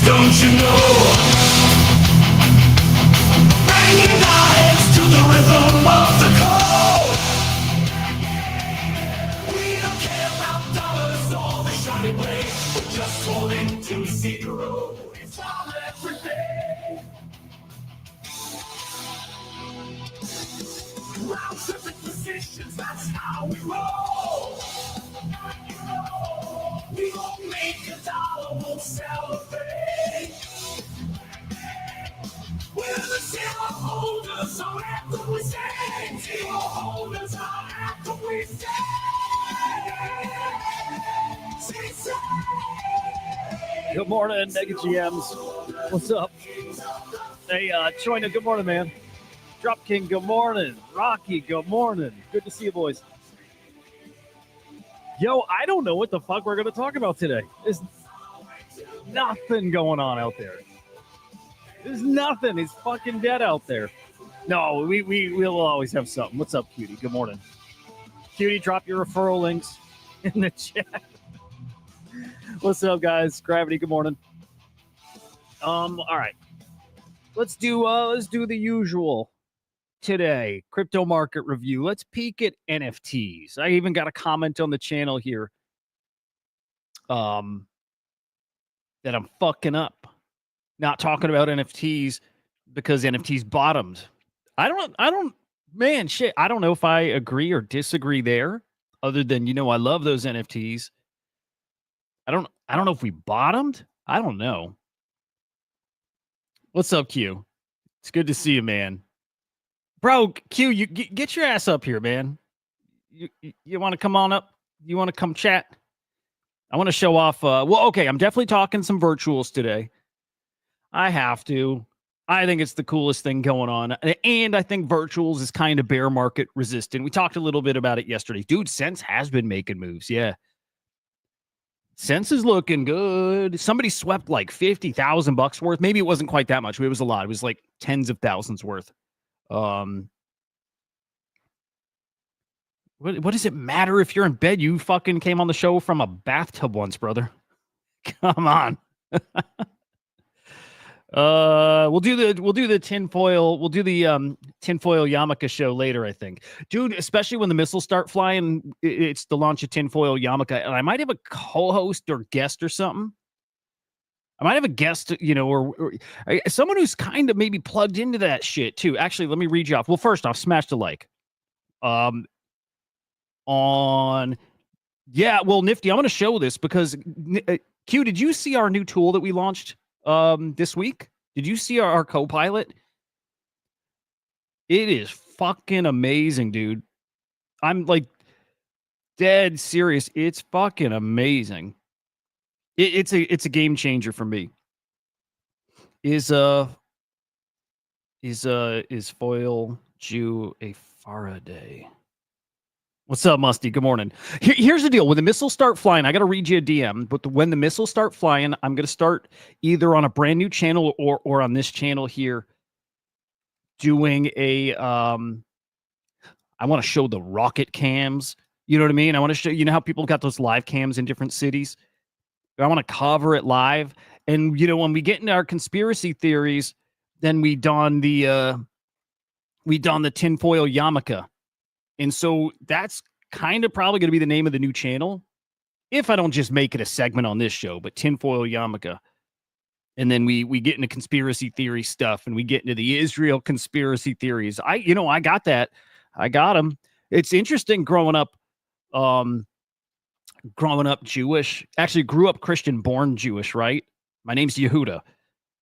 Don't you know? Bringing our heads to the rhythm of the code. We don't care about dollars or the shiny blade. We're just holding to zero. It's all everything. Round tripping positions, that's how we roll. We won't make a dollar, won't celebrate. We're the zero holders, so after we say, zero holders, so after we say. Good morning, Mega GMs. What's up? Hey, Trojan, good morning, man. Drop King, good morning. Rocky, good morning. Good to see you, boys. Yo, I don't know what the fuck we're going to talk about today. There's nothing going on out there. There's nothing. It's fucking dead out there. No, we'll always have something. What's up, Cutie? Good morning. Cutie, drop your referral links in the chat. What's up, guys? Gravity, good morning. All right. Let's do the usual today. Crypto market review. Let's peek at NFTs. I even got a comment on the channel here that I'm fucking up. Not talking about NFTs because NFTs bottomed. I don't know if I agree or disagree there, other than, I love those NFTs. I don't know if we bottomed. I don't know. What's up, Q? It's good to see you, man. Bro, Q, you get your ass up here, man. You want to come on up? You want to come chat? I want to show off. Okay, I'm definitely talking some virtuals today. I have to. I think it's the coolest thing going on. And I think virtuals is kind of bear market resistant. We talked a little bit about it yesterday. Dude, Sense has been making moves. Yeah. Sense is looking good. Somebody swept like $50,000 worth. Maybe it wasn't quite that much. It was a lot. It was like tens of thousands worth. What does it matter if you're in bed? You fucking came on the show from a bathtub once, brother. Come on. We'll do the tinfoil. We'll do the tinfoil yarmulke show later, I think, dude. Especially when the missiles start flying, it's the launch of tinfoil yarmulke, and I might have a co-host or guest or something. I might have a guest, or someone who's kind of maybe plugged into that shit too. Actually, let me read you off. Well, first off, smash the like. Nifty. I'm going to show this because Q. Did you see our new tool that we launched this week? Did you see our co-pilot? It is fucking amazing, dude. I'm like dead serious. It's fucking amazing. It's a game changer for me. Is foil Jew a Faraday? What's up, Musty? Good morning. Here's the deal. When the missiles start flying, I got to read you a DM. But when the missiles start flying, I'm going to start either on a brand new channel or on this channel here doing a I want to show the rocket cams. You know what I mean? I want to show, how people got those live cams in different cities. I want to cover it live. And, when we get into our conspiracy theories, then we don the tinfoil yarmulke. And so that's kind of probably going to be the name of the new channel, if I don't just make it a segment on this show, but tinfoil yarmulke. And then we get into conspiracy theory stuff, and we get into the Israel conspiracy theories. I got that. I got them. It's interesting growing up Jewish. Actually grew up Christian, born Jewish, right? My name's Yehuda.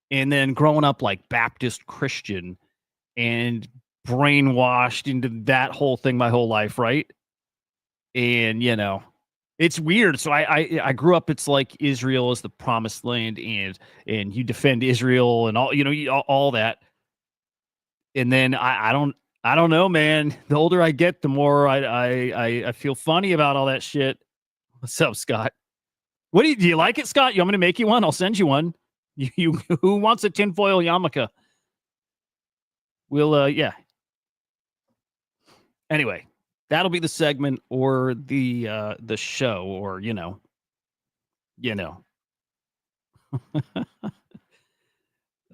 And then growing up like Baptist Christian and brainwashed into that whole thing my whole life, right? And it's weird. So I grew up, it's like Israel is the promised land, and you defend Israel and all, all that. And then I don't know, man. The older I get, the more I feel funny about all that shit. What's up, Scott? Do you like it, Scott? You want me to make you one? I'll send you one. You who wants a tinfoil yarmulke? We'll yeah. Anyway, that'll be the segment or the show, or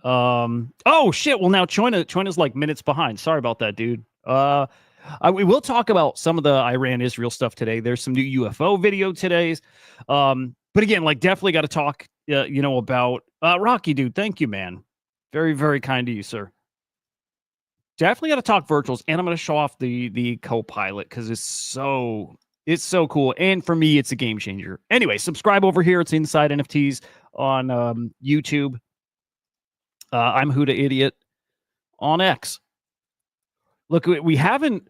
Oh shit. Well, now China's like minutes behind. Sorry about that, dude. We will talk about some of the Iran Israel stuff today. There's some new UFO video today. But again, like definitely got to talk, about Rocky, dude. Thank you, man. Very, very kind to you, sir. Definitely got to talk virtuals, and I'm going to show off the co-pilot because it's so cool, and for me, it's a game changer. Anyway, subscribe over here. It's Inside NFTs on YouTube. I'm Huda Idiot on X. Look, we haven't.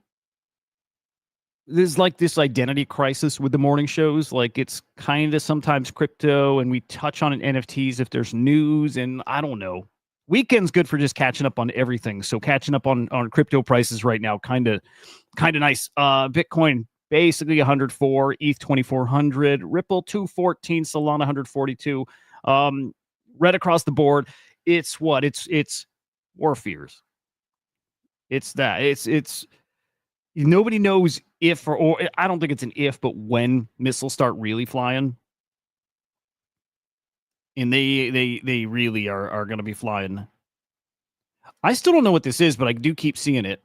There's like this identity crisis with the morning shows. Like it's kind of sometimes crypto, and we touch on NFTs if there's news, and I don't know. Weekend's good for just catching up on everything. So catching up on crypto prices right now, kind of nice. Bitcoin basically 104, ETH 2400, Ripple 214, Solana 142. Right across the board, it's what it's war fears. It's that it's nobody knows if or I don't think it's an if, but when missiles start really flying, and they really are going to be flying. I still don't know what this is, but I do keep seeing it.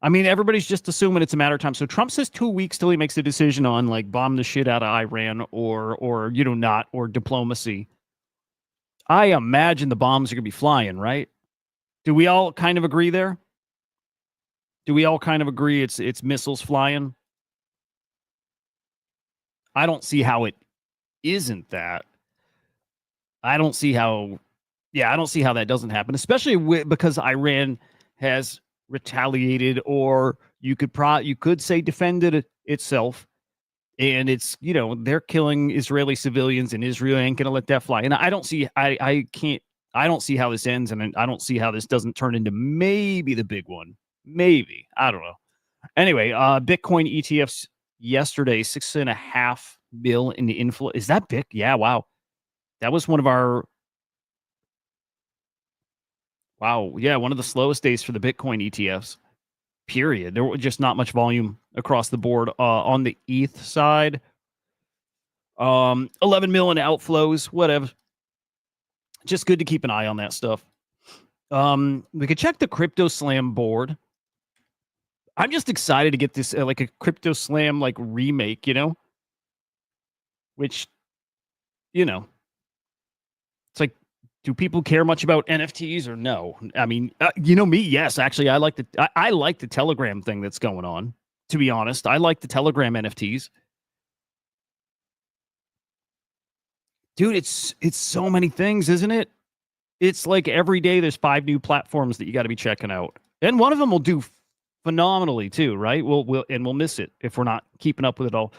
I mean, everybody's just assuming it's a matter of time. So Trump says 2 weeks till he makes a decision on like bomb the shit out of Iran or not, or diplomacy. I imagine the bombs are going to be flying, right? Do we all kind of agree there? Do we all kind of agree it's missiles flying? I don't see how it isn't that. I don't see how that doesn't happen, especially because Iran has retaliated, or you could say defended itself, and it's they're killing Israeli civilians, and Israel ain't gonna let that fly. And I don't see I don't see how this ends, and I don't see how this doesn't turn into maybe the big one. Maybe, I don't know. Anyway, Bitcoin ETFs yesterday, 6.5 mil in the inflow. Is that big? Yeah, wow. That was one of our one of the slowest days for the Bitcoin ETFs. Period. There was just not much volume across the board. On the ETH side, 11 million outflows. Whatever. Just good to keep an eye on that stuff. We could check the Crypto Slam board. I'm just excited to get this like a Crypto Slam like remake. Which it's like, do people care much about NFTs or no? I mean, me, yes. Actually, I like the Telegram thing that's going on. To be honest, I like the Telegram NFTs. Dude, it's so many things, isn't it? It's like every day there's 5 new platforms that you got to be checking out, and one of them will do phenomenally too, right? We'll miss it if we're not keeping up with it all.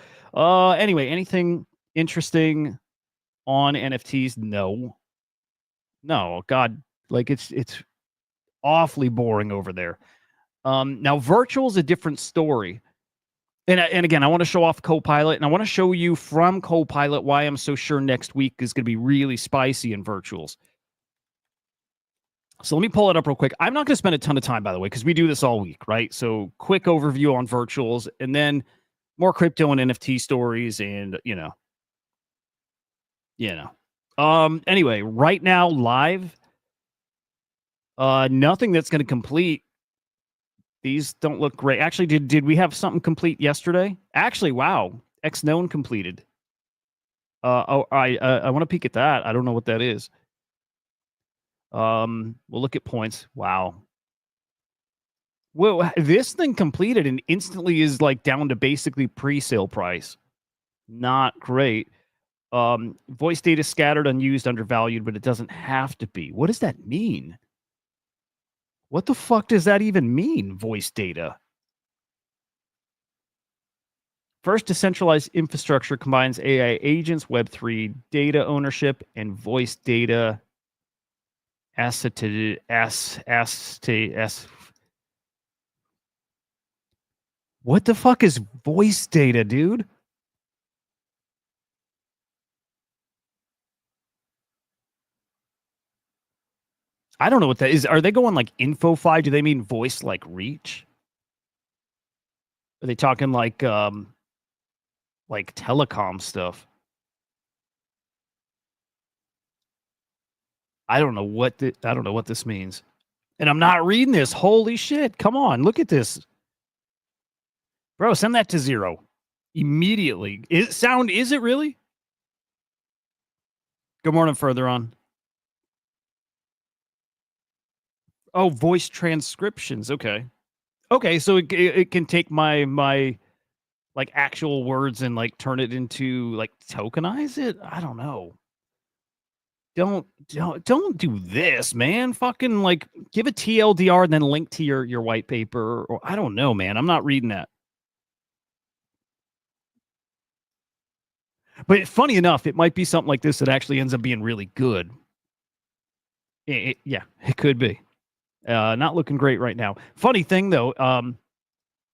Anyway, anything interesting on NFTs? No, God, like it's awfully boring over there. Now virtual is a different story. And again, I want to show off Copilot, and I want to show you from Copilot why I'm so sure next week is going to be really spicy in virtuals. So let me pull it up real quick. I'm not going to spend a ton of time, by the way, because we do this all week, right? So quick overview on virtuals, and then more crypto and NFT stories, and Anyway, right now live, nothing that's going to complete. These don't look great. Actually, did we have something complete yesterday? Actually, wow, X known completed. I want to peek at that. I don't know what that is. We'll look at points. Wow. Well, this thing completed and instantly is like down to basically pre-sale price. Not great. Voice data scattered, unused, undervalued, but it doesn't have to be. What does that mean? What the fuck does that even mean, voice data? First, decentralized infrastructure combines AI agents, Web3 data ownership, and voice data What the fuck is voice data, dude? I don't know what that is. Are they going like info-fi? Do they mean voice like reach? Are they talking like telecom stuff? I don't know what this means. And I'm not reading this. Holy shit. Come on, look at this. Bro, send that to 0 immediately. Is it really? Good morning, further on. Oh, voice transcriptions. Okay. Okay, so it can take my like actual words and like turn it into like tokenize it? I don't know. Don't do this, man. Fucking like give a TLDR and then link to your white paper, or I don't know, man. I'm not reading that. But funny enough, it might be something like this that actually ends up being really good. Yeah, it could be. Not looking great right now. Funny thing though,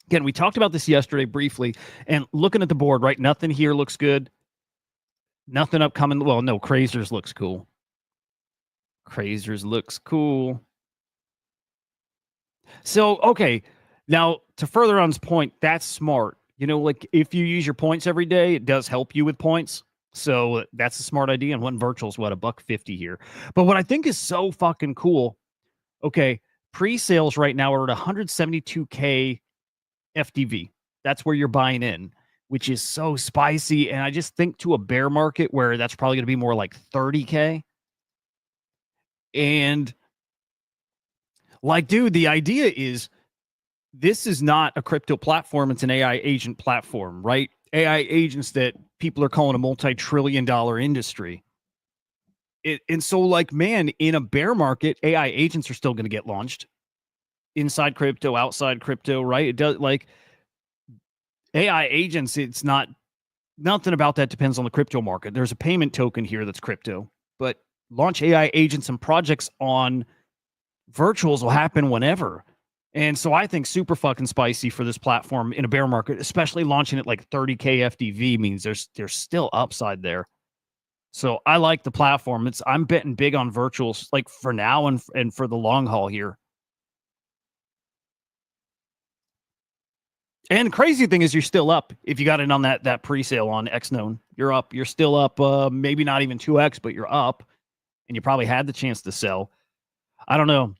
again, we talked about this yesterday briefly, and looking at the board, right? Nothing here looks good. Nothing upcoming. Well, no, Crazers looks cool. Crazers looks cool. So, okay. Now, to further on's point, that's smart. You know, like if you use your points every day, it does help you with points. So that's a smart idea. And one virtual is what, $1.50 here. But what I think is so fucking cool. Okay, pre-sales right now are at 172K FDV. That's where you're buying in, which is so spicy. And I just think to a bear market where that's probably going to be more like 30K. And like, dude, the idea is this is not a crypto platform. It's an AI agent platform, right? AI agents that people are calling a multi-trillion-dollar industry. And so, like, man, in a bear market, AI agents are still going to get launched inside crypto, outside crypto, right? It does, like, AI agents, it's not, nothing about that depends on the crypto market. There's a payment token here that's crypto, but launch AI agents and projects on virtuals will happen whenever. And so I think super fucking spicy for this platform in a bear market, especially launching at like 30K FDV means there's still upside there. So I like the platform. I'm betting big on virtuals like for now and for the long haul here. And crazy thing is you're still up. If you got in on that pre-sale on Xknown, you're up. You're still up, maybe not even 2x, but you're up. And you probably had the chance to sell. I don't know.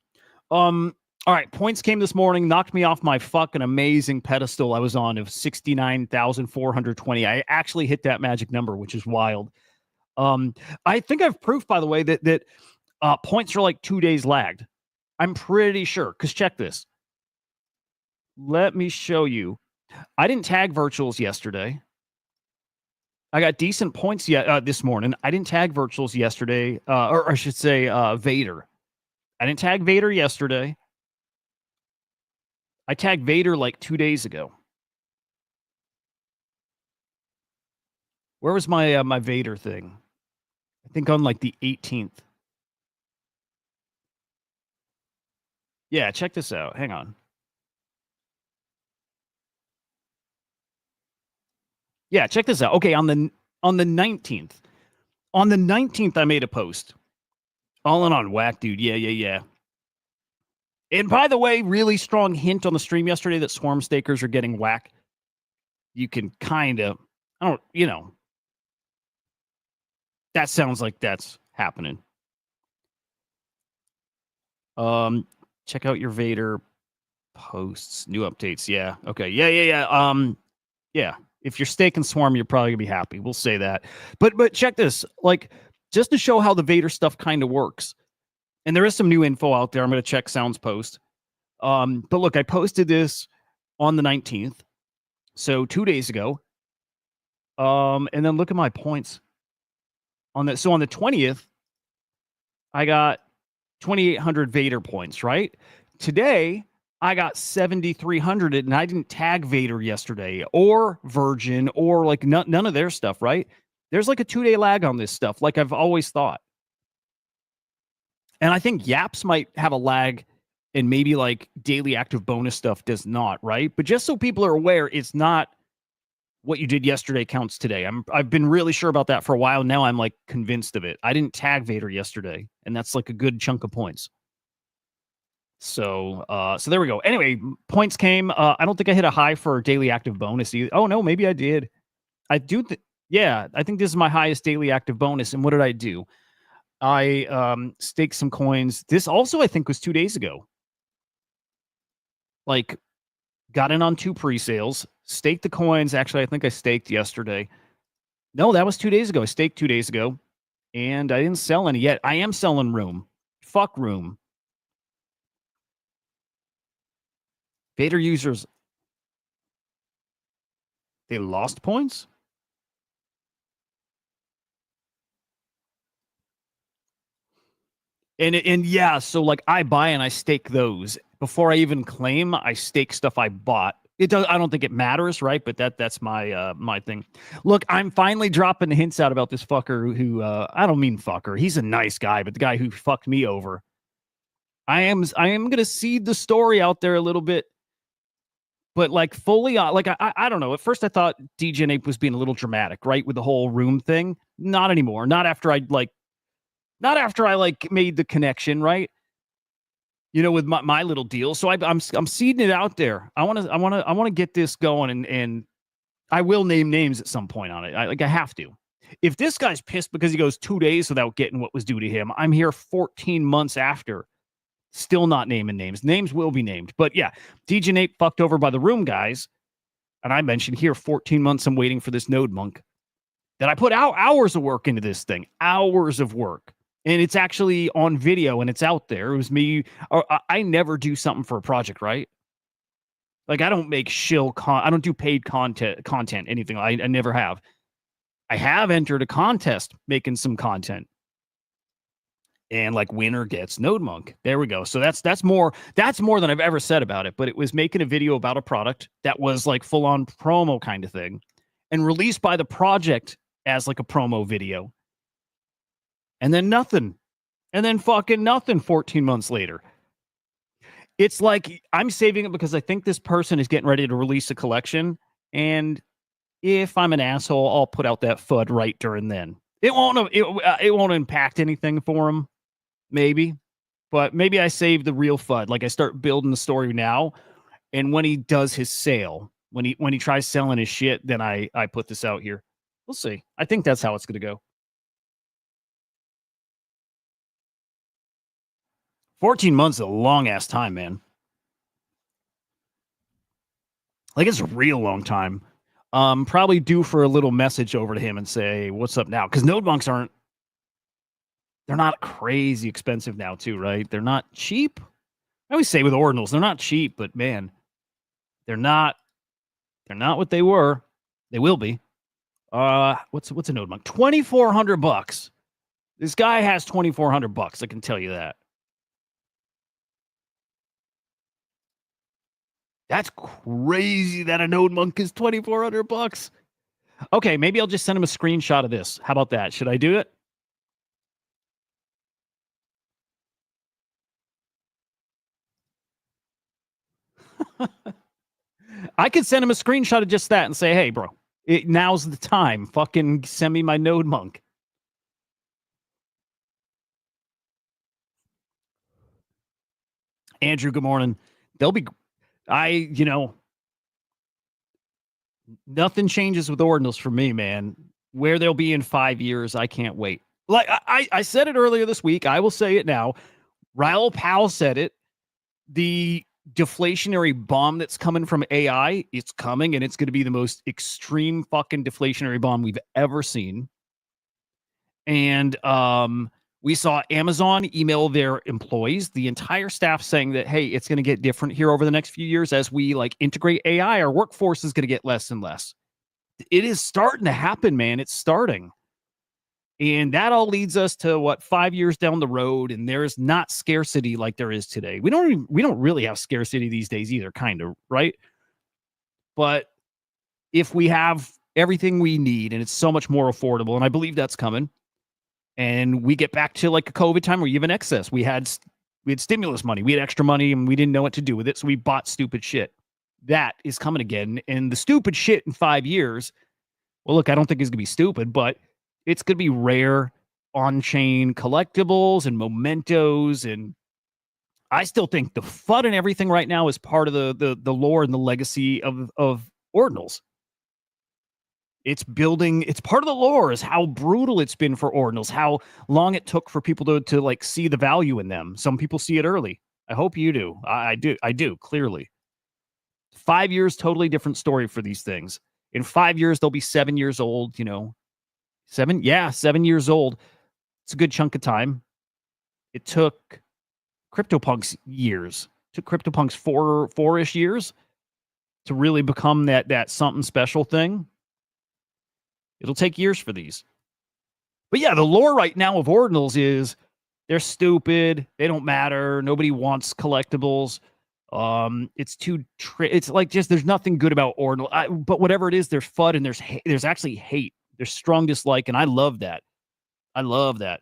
All right, points came this morning, knocked me off my fucking amazing pedestal I was on of 69,420. I actually hit that magic number, which is wild. I think I've proof, by the way, that points are like 2 days lagged. I'm pretty sure, because check this. Let me show you. I didn't tag virtuals yesterday. I got decent points this morning. I didn't tag virtuals yesterday, or I should say Vader. I didn't tag Vader yesterday. I tagged Vader like 2 days ago. Where was my my Vader thing? I think on like the 18th. Yeah, check this out. Hang on. Yeah, check this out. Okay, on the 19th. On the 19th, I made a post. All in on whack, dude. Yeah. And by the way, really strong hint on the stream yesterday that swarm stakers are getting whack. You can kind of, that sounds like that's happening. Check out your Vader posts, new updates. Yeah. Okay. Yeah. Yeah. If you're staking swarm, you're probably gonna be happy. We'll say that. But check this, like, just to show how the Vader stuff kind of works. And there is some new info out there. I'm gonna check Sound's post. But look, I posted this on the 19th, so 2 days ago. And then look at my points on that. So on the 20th, I got 2,800 Vader points, right? Today, I got 7,300, and I didn't tag Vader yesterday or Virgin or like none of their stuff, right? There's like a 2-day lag on this stuff, like I've always thought. And I think Yaps might have a lag, and maybe like daily active bonus stuff does not, right? But just so people are aware, it's not what you did yesterday counts today. I've been really sure about that for a while. Now I'm like convinced of it. I didn't tag Vader yesterday, and that's like a good chunk of points. So there we go. Anyway, points came. I don't think I hit a high for daily active bonus either. Oh no, maybe I did. I do. Yeah, I think this is my highest daily active bonus. And what did I do? I staked some coins. This also, I think, was 2 days ago. Like, got in on 2 pre-sales, staked the coins. Actually, I think I staked yesterday. No, that was 2 days ago. I staked 2 days ago, and I didn't sell any yet. I am selling room. Fuck room. Vader users, they lost points? And yeah, so like I buy and I stake those before I even claim. I stake stuff I bought. It does. I don't think it matters, right? But that's my my thing. Look, I'm finally dropping hints out about this fucker who I don't mean fucker. He's a nice guy, but the guy who fucked me over. I am gonna seed the story out there a little bit, but like fully like I don't know. At first I thought DJ Nape was being a little dramatic, right, with the whole room thing. Not anymore. Not after I like made the connection, right? With my little deal. So I'm seeding it out there. I want to get this going, and I will name names at some point on it. I have to. If this guy's pissed because he goes 2 days without getting what was due to him, I'm here 14 months after, still not naming names. Names will be named. But yeah, DJ Nate fucked over by the room guys. And I mentioned here 14 months I'm waiting for this node monk that I put out hours of work into this thing, hours of work. And it's actually on video and it's out there. It was me. I never do something for a project, right? Like I don't make I don't do paid content, anything. I never have. I have entered a contest making some content. And like winner gets node monk. There we go. So that's more than I've ever said about it. But it was making a video about a product that was like full on promo kind of thing and released by the project as like a promo video. And then nothing. And then fucking nothing 14 months later. It's like I'm saving it because I think this person is getting ready to release a collection. And if I'm an asshole, I'll put out that FUD right during then. It won't impact anything for him, maybe. But maybe I save the real FUD. Like I start building the story now. And when he does his sale, when he tries selling his shit, then I put this out here. We'll see. I think that's how it's going to go. 14 months is a long-ass time, man. Like, it's a real long time. Probably due for a little message over to him and say, what's up now? Because node monks they're not crazy expensive now, too, right? They're not cheap. I always say with ordinals, they're not cheap, but man, they're not what they were. They will be. What's a node monk? $2,400. This guy has $2,400. I can tell you that. That's crazy that a node monk is $2,400. Okay, maybe I'll just send him a screenshot of this. How about that? Should I do it? I could send him a screenshot of just that and say, hey, bro, now's the time. Fucking send me my node monk. Andrew, good morning. Nothing changes with ordinals for me, man. Where they'll be in 5 years, I can't wait. Like I said it earlier this week. I will say it now. Raoul Pal said it. The deflationary bomb that's coming from AI, it's coming, and it's going to be the most extreme fucking deflationary bomb we've ever seen. And we saw Amazon email their employees, the entire staff, saying that, hey, it's going to get different here over the next few years as we like integrate AI. Our workforce is going to get less and less. It is starting to happen, man. It's starting. And that all leads us to 5 years down the road, and there's not scarcity like there is today. We don't really have scarcity these days either, kind of, right? But if we have everything we need and it's so much more affordable, and I believe that's coming, and we get back to like a COVID time where you have an excess. We had stimulus money, we had extra money, and we didn't know what to do with it, so we bought stupid shit. That is coming again, and the stupid shit in 5 years. Well, look, I don't think it's gonna be stupid, but it's going to be rare on-chain collectibles and mementos and I still think the FUD and everything right now is part of the lore and the legacy of ordinals. It's building, it's part of the lore is how brutal it's been for ordinals, how long it took for people to like see the value in them. Some people see it early. I hope you do. I do, clearly. 5 years, totally different story for these things. In 5 years, they'll be 7 years old, 7? Yeah, 7 years old. It's a good chunk of time. It took CryptoPunks years. It took CryptoPunks four-ish years to really become that something special thing. It'll take years for these. But yeah, the lore right now of ordinals is they're stupid. They don't matter. Nobody wants collectibles. It's too. It's like just there's nothing good about ordinal. But whatever it is, there's FUD and there's actually hate. There's strong dislike, and I love that. I love that.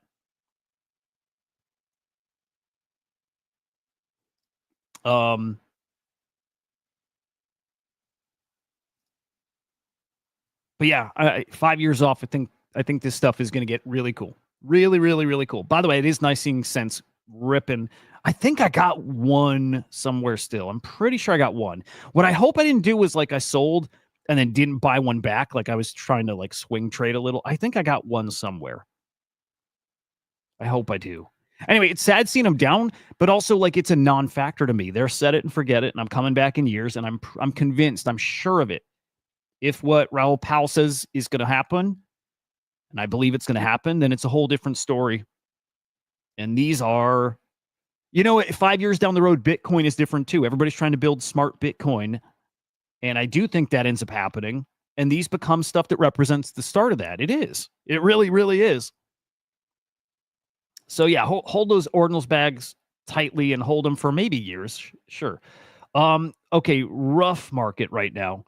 But yeah, 5 years off. I think this stuff is going to get really cool. Really, really, really cool. By the way, it is nice seeing Sense ripping. I think I got one somewhere still. I'm pretty sure I got one. What I hope I didn't do was like I sold and then didn't buy one back. Like I was trying to like swing trade a little. I think I got one somewhere. I hope I do. Anyway, it's sad seeing them down, but also like it's a non-factor to me. They're set it and forget it, and I'm coming back in years, and I'm convinced, I'm sure of it. If what Raoul Pal says is going to happen, and I believe it's going to happen, then it's a whole different story. And these are, 5 years down the road, Bitcoin is different too. Everybody's trying to build smart Bitcoin, and I do think that ends up happening. And these become stuff that represents the start of that. It is. It really, really is. So yeah, hold those ordinals bags tightly and hold them for maybe years. Sure. Okay, rough market right now.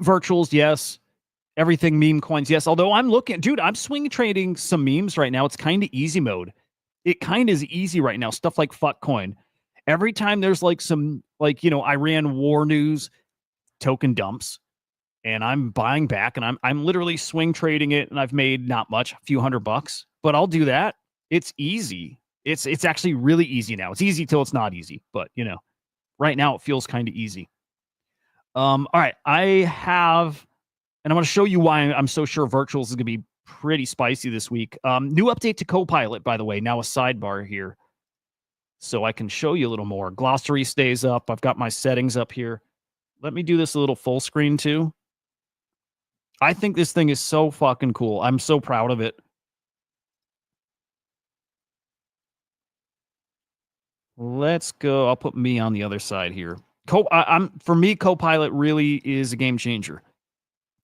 Virtuals, yes. Everything meme coins, yes. Although I'm swing trading some memes right now. It's kind of easy mode. It kind of is easy right now. Stuff like Fuckcoin. Every time there's like some Iran war news, token dumps, and I'm buying back, and I'm literally swing trading it, and I've made not much, a few $100, but I'll do that. It's easy. It's actually really easy now. It's easy till it's not easy, but right now it feels kind of easy. All right, I have, and I'm going to show you why I'm so sure virtuals is going to be pretty spicy this week. New update to Copilot, by the way. Now a sidebar here, so I can show you a little more. Glossary stays up. I've got my settings up here. Let me do this a little full screen too. I think this thing is so fucking cool. I'm so proud of it. Let's go. I'll put me on the other side here. For me, Copilot really is a game changer.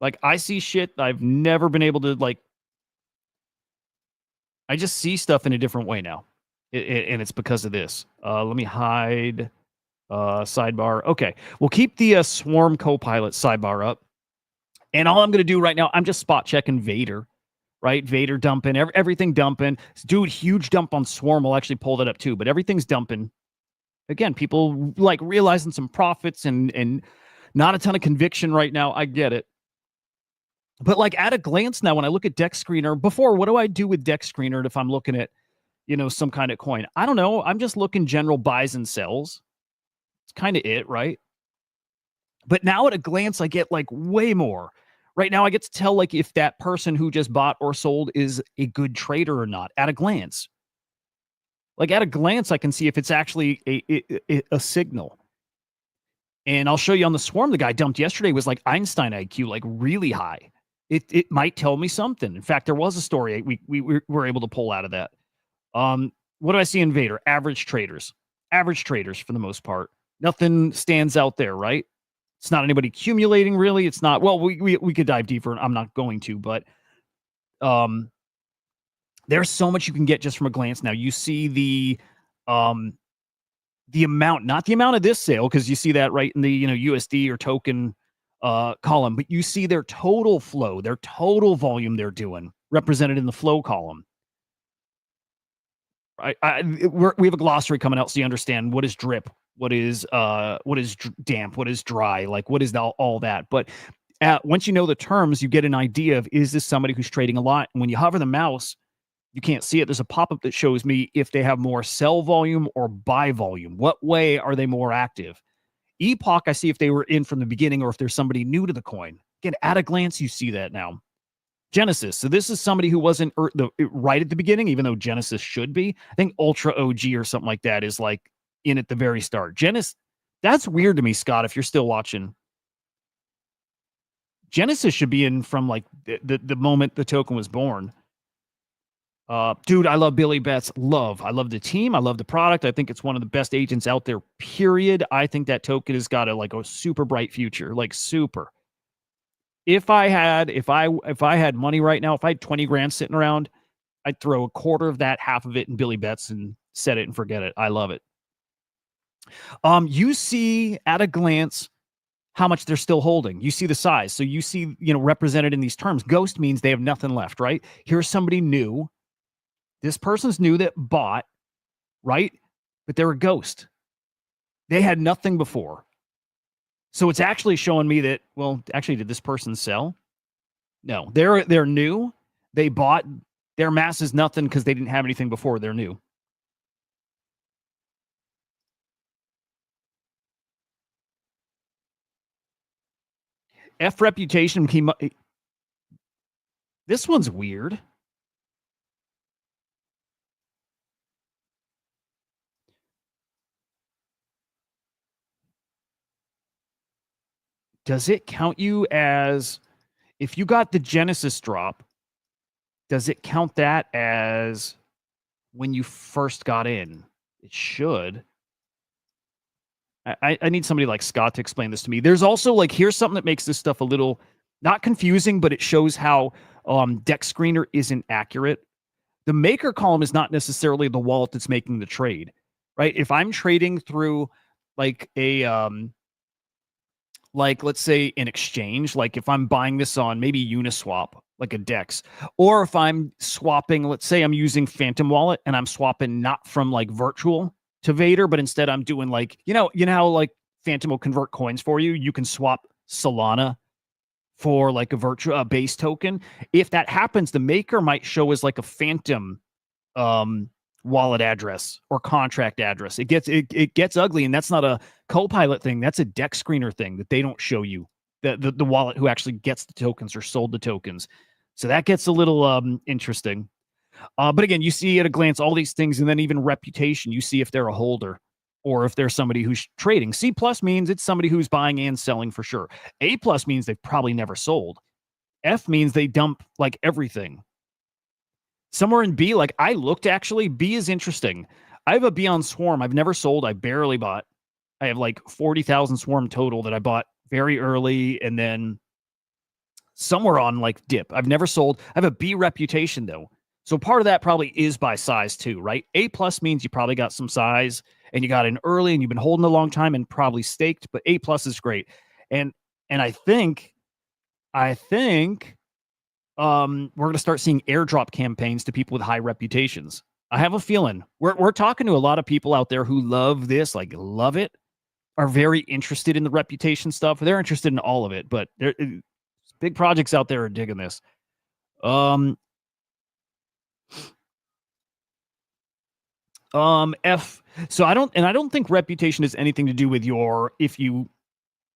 Like I see shit I've never been able to like. I just see stuff in a different way now, and it's because of this. Let me hide sidebar. Okay, we'll keep the Swarm Copilot sidebar up. And all I'm going to do right now, I'm just spot checking Vader, right? Vader dumping, everything dumping. Dude, huge dump on Swarm. I'll actually pull that up too, but everything's dumping. Again, people like realizing some profits and not a ton of conviction right now. I get it. But like at a glance now, when I look at Deck Screener, before, what do I do with Deck Screener if I'm looking at, some kind of coin? I don't know. I'm just looking general buys and sells. It's kind of it, right? But now at a glance, I get like way more. Right now, I get to tell like if that person who just bought or sold is a good trader or not at a glance. Like at a glance, I can see if it's actually a signal. And I'll show you on the Swarm, the guy dumped yesterday was like Einstein IQ, like really high. It might tell me something. In fact, there was a story we were able to pull out of that. What do I see in Vader? Average traders for the most part. Nothing stands out there, right? It's not anybody accumulating, really. It's not. Well, we could dive deeper, and I'm not going to, but there's so much you can get just from a glance. Now you see the amount, not the amount of this sale, because you see that right in the USD or token column, but you see their total flow, their total volume they're doing represented in the flow column. We have a glossary coming out so you understand what is drip, what is damp, what is dry, like what is all that. But once you know the terms, you get an idea of, is this somebody who's trading a lot? And when you hover the mouse, You can't see it. There's a pop-up that shows me if they have more sell volume or buy volume. What way are they more active? Epoch, I see if they were in from the beginning or if there's somebody new to the coin. Again, at a glance, you see that now. Genesis. So this is somebody who wasn't right at the beginning, even though Genesis should be. I think Ultra OG or something like that is like in at the very start. Genesis, that's weird to me, Scott, if you're still watching. Genesis should be in from like the moment the token was born. Dude, I love Billy Betts. I love the team. I love the product. I think it's one of the best agents out there, period. I think that token has got a super bright future, like super. If I had money right now, if I had 20 grand sitting around, I'd throw a quarter of that, half of it in Billy Betts and set it and forget it. I love it. You see at a glance how much they're still holding. You see the size. So you see, represented in these terms. Ghost means they have nothing left, right? Here's somebody new. This person's new that bought, right? But they're a ghost. They had nothing before. So it's actually showing me that, well, actually, did this person sell? No, they're new. They bought. Their mass is nothing because they didn't have anything before. They're new. F reputation came up. This one's weird. Does it count you as, if you got the Genesis drop, does it count that as when you first got in? It should. I need somebody like Scott to explain this to me. There's also here's something that makes this stuff a little not confusing, but it shows how Dex Screener isn't accurate. The maker column is not necessarily the wallet that's making the trade, right? If I'm trading through let's say an exchange, like if I'm buying this on maybe Uniswap, like a Dex, or if I'm swapping, let's say I'm using Phantom Wallet and I'm swapping not from virtual to Vader, but instead I'm doing how Phantom will convert coins for you. You can swap Solana for a virtual base token. If that happens, the maker might show as a Phantom wallet address or contract address. It gets ugly, and that's not a Copilot thing. That's a Dex Screener thing that they don't show you. The wallet who actually gets the tokens or sold the tokens. So that gets a little interesting. But again, you see at a glance all these things, and then even reputation. You see if they're a holder or if they're somebody who's trading. C+ means it's somebody who's buying and selling for sure. A+ means they've probably never sold. F means they dump everything. Somewhere in B, I looked actually, B is interesting. I have a B on Swarm. I've never sold. I barely bought. I have 40,000 Swarm total that I bought very early and then somewhere on dip. I've never sold. I have a B reputation though. So part of that probably is by size too, right? A+ means you probably got some size and you got in early and you've been holding a long time and probably staked, but A+ is great. And I think we're going to start seeing airdrop campaigns to people with high reputations. I have a feeling we're talking to a lot of people out there who love this, love it, are very interested in the reputation stuff. They're interested in all of it, but big projects out there are digging this. F. So I don't think reputation has anything to do with if you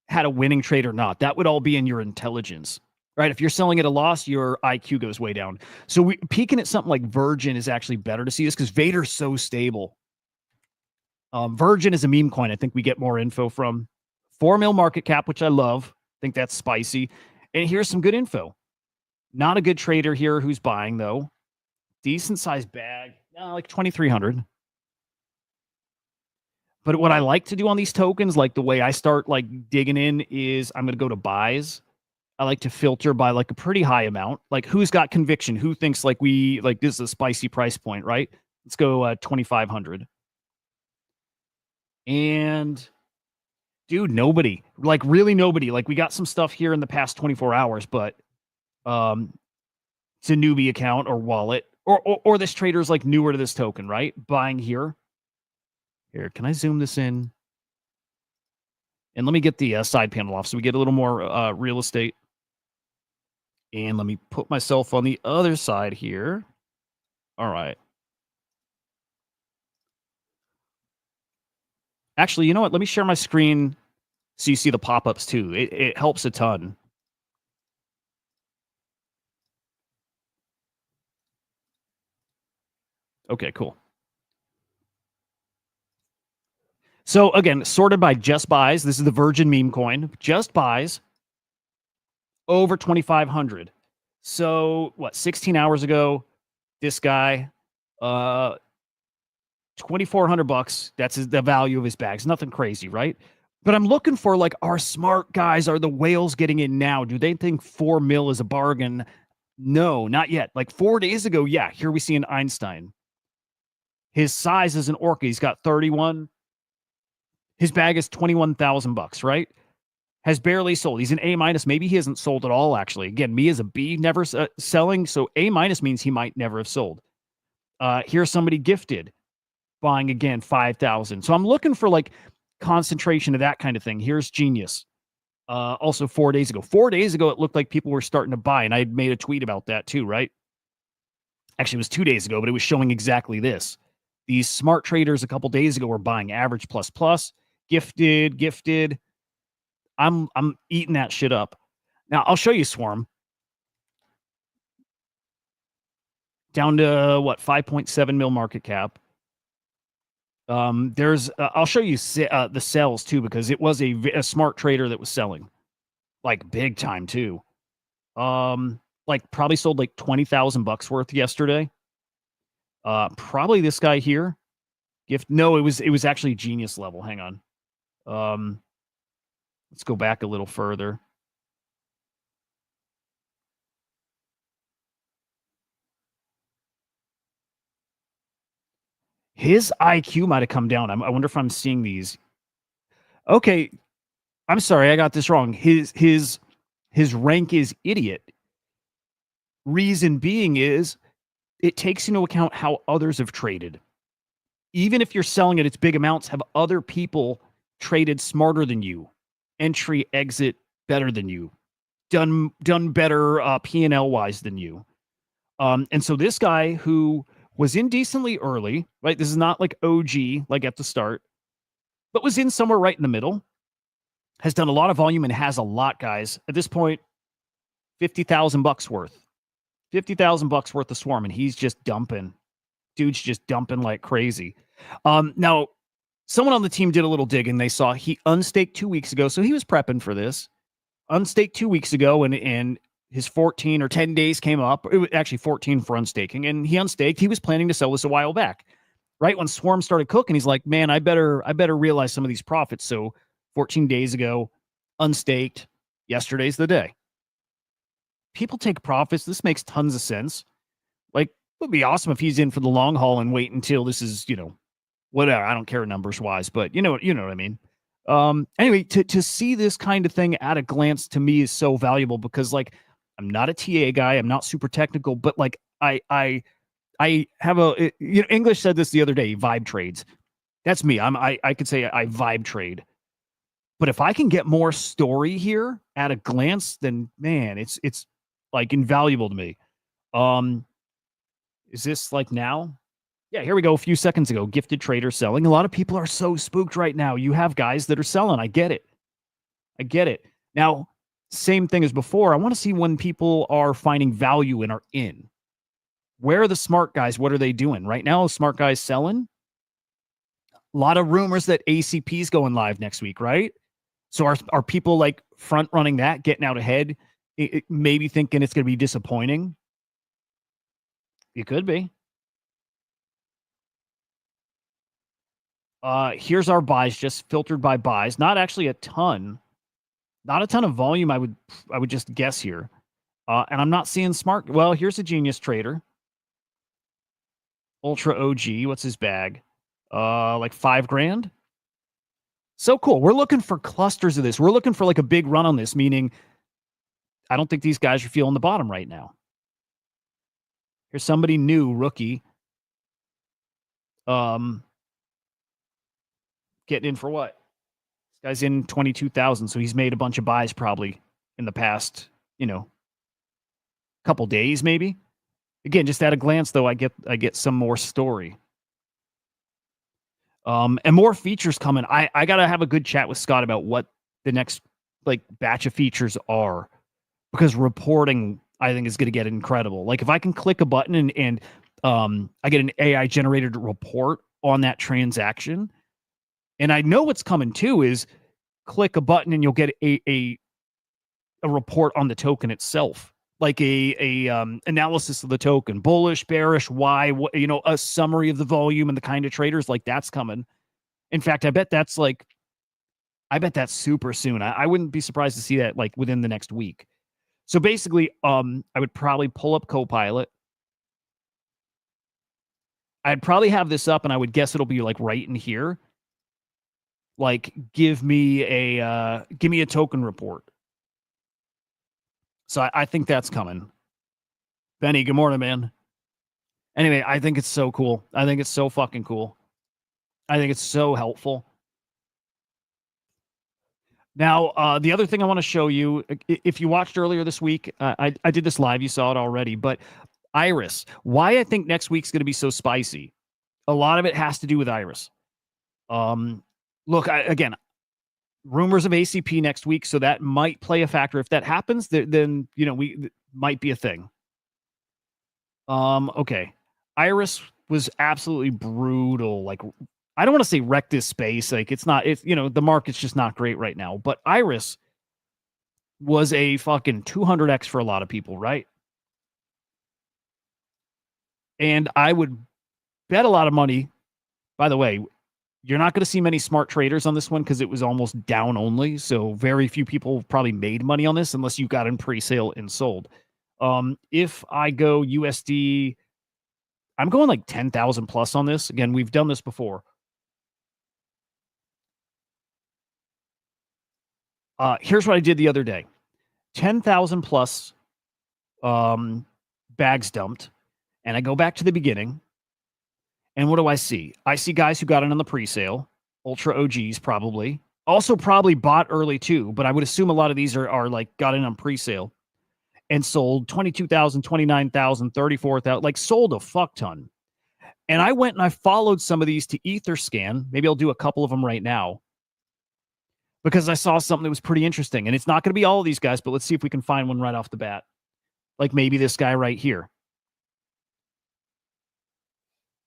had a winning trade or not. That would all be in your intelligence. Right, if you're selling at a loss, your IQ goes way down. So peeking at something like Virgin is actually better to see this because Vader's so stable. Virgin is a meme coin. I think we get more info from 4 mil market cap, which I love. I think that's spicy. And here's some good info. Not a good trader here who's buying though. Decent sized bag, 2,300. But what I like to do on these tokens, the way I start digging in, is I'm going to go to buys. I like to filter by a pretty high amount. Who's got conviction? Who thinks this is a spicy price point, right? Let's go 2,500. And dude, nobody. Really nobody. We got some stuff here in the past 24 hours, but it's a newbie account or wallet. Or this trader's newer to this token, right? Buying here. Here, can I zoom this in? And let me get the side panel off so we get a little more real estate. And let me put myself on the other side here. All right. Actually, you know what? Let me share my screen so you see the pop-ups too. It helps a ton. Okay, cool. So again, sorted by just buys. This is the Virgin meme coin. Just buys over 2,500. So what? 16 hours ago, this guy, 2,400 bucks. That's the value of his bags. Nothing crazy, right? But I'm looking for like, are smart guys, are the whales getting in now? Do they think 4 mil is a bargain? No, not yet. Like 4 days ago, yeah, here we see an Einstein. His size is an orca. He's got 31. His bag is 21,000 bucks, right? Has barely sold. He's an A minus. Maybe he hasn't sold at all, actually. Again, me as a B, never selling. So A minus means he might never have sold. Here's somebody gifted, buying again 5,000. So I'm looking for like concentration of that kind of thing. Here's Genius. Also 4 days ago. 4 days ago, it looked like people were starting to buy, and I made a tweet about that too, right? Actually, it was 2 days ago, but it was showing exactly this. These smart traders a couple days ago were buying average plus plus, gifted. I'm eating that shit up. Now I'll show you Swarm. Down to what, 5.7 mil market cap. There's I'll show you the sales too, because it was a smart trader that was selling like big time too. Like probably sold like 20,000 bucks worth yesterday. Probably this guy here. Gift. No, it was actually Genius level. Hang on. Let's go back a little further. His IQ might have come down. I wonder if I'm seeing these. Okay, I'm sorry, I got this wrong. His rank is idiot. Reason being is it takes into account how others have traded. Even if you're selling at its big amounts, have other people traded smarter than you, entry exit better than you, done better P&L wise than you. And so this guy who was in decently early, right? This is not like OG, like at the start, but was in somewhere right in the middle, has done a lot of volume and has a lot, guys. At this point, 50,000 bucks worth. 50,000 bucks worth of Swarm, and he's just dumping. Dude's just dumping like crazy. Now, someone on the team did a little digging. They saw he unstaked 2 weeks ago, so he was prepping for this. Unstaked 2 weeks ago, and his 14 or 10 days came up. It was actually 14 for unstaking, and he unstaked. He was planning to sell this a while back, right when Swarm started cooking. He's like, man, I better realize some of these profits. So 14 days ago, unstaked. Yesterday's the day. People take profits. This makes tons of sense. Like, it would be awesome if he's in for the long haul and wait until this is, whatever. I don't care numbers wise, but you know what I mean. Anyway, to see this kind of thing at a glance to me is so valuable because, like, I'm not a TA guy. I'm not super technical, but like I have English said this the other day, vibe trades. That's me. I could say I vibe trade. But if I can get more story here at a glance, then man, it's like invaluable to me. Is this like now? Yeah, here we go. A few seconds ago, gifted trader selling. A lot of people are so spooked right now. You have guys that are selling. I get it. Now, same thing as before. I want to see when people are finding value and are in. Where are the smart guys? What are they doing? Right now, smart guys selling. A lot of rumors that ACP is going live next week, right? So are people like front running that, getting out ahead, maybe thinking it's going to be disappointing? It could be. Here's our buys, just filtered by buys. Not actually a ton. Not a ton of volume, I would just guess here. And I'm not seeing smart. Well, here's a Genius trader. Ultra OG. What's his bag? Like $5,000. So cool. We're looking for clusters of this. We're looking for like a big run on this, meaning I don't think these guys are feeling the bottom right now. Here's somebody new, rookie. Getting in for what? This guy's in 22,000, so he's made a bunch of buys probably in the past, couple days maybe. Again, just at a glance, though, I get some more story. And more features coming. I gotta have a good chat with Scott about what the next like batch of features are, because reporting I think is gonna get incredible. Like if I can click a button and I get an AI generated report on that transaction, and I know what's coming too is click a button and you'll get a report on the token itself, like a analysis of the token, bullish, bearish, why, what, a summary of the volume and the kind of traders. Like that's coming. In fact, I bet that's super soon. I wouldn't be surprised to see that like within the next week. So basically, I would probably pull up Copilot. I'd probably have this up, and I would guess it'll be like right in here. Like, give me a token report. So I think that's coming. Benny, good morning, man. Anyway, I think it's so cool. I think it's so fucking cool. I think it's so helpful. Now, the other thing I want to show you, if you watched earlier this week, I did this live. You saw it already, but Iris, why I think next week's going to be so spicy. A lot of it has to do with Iris. Look, again, rumors of ACP next week, so that might play a factor. If that happens, then we might be a thing. Okay, Iris was absolutely brutal. Like, I don't want to say wreck this space. Like, it's the market's just not great right now. But Iris was a fucking 200x for a lot of people, right? And I would bet a lot of money. By the way, you're not going to see many smart traders on this one because it was almost down only. So very few people probably made money on this unless you got in pre-sale and sold. If I go USD, I'm going like 10,000 plus on this. Again, we've done this before. Here's what I did the other day. 10,000 plus bags dumped. And I go back to the beginning. And what do I see? I see guys who got in on the pre-sale, ultra OGs probably. Also probably bought early too, but I would assume a lot of these are like got in on pre-sale and sold 22,000, 29,000, 34,000, like sold a fuck ton. And I went and I followed some of these to Etherscan. Maybe I'll do a couple of them right now because I saw something that was pretty interesting. And it's not going to be all of these guys, but let's see if we can find one right off the bat. Like maybe this guy right here.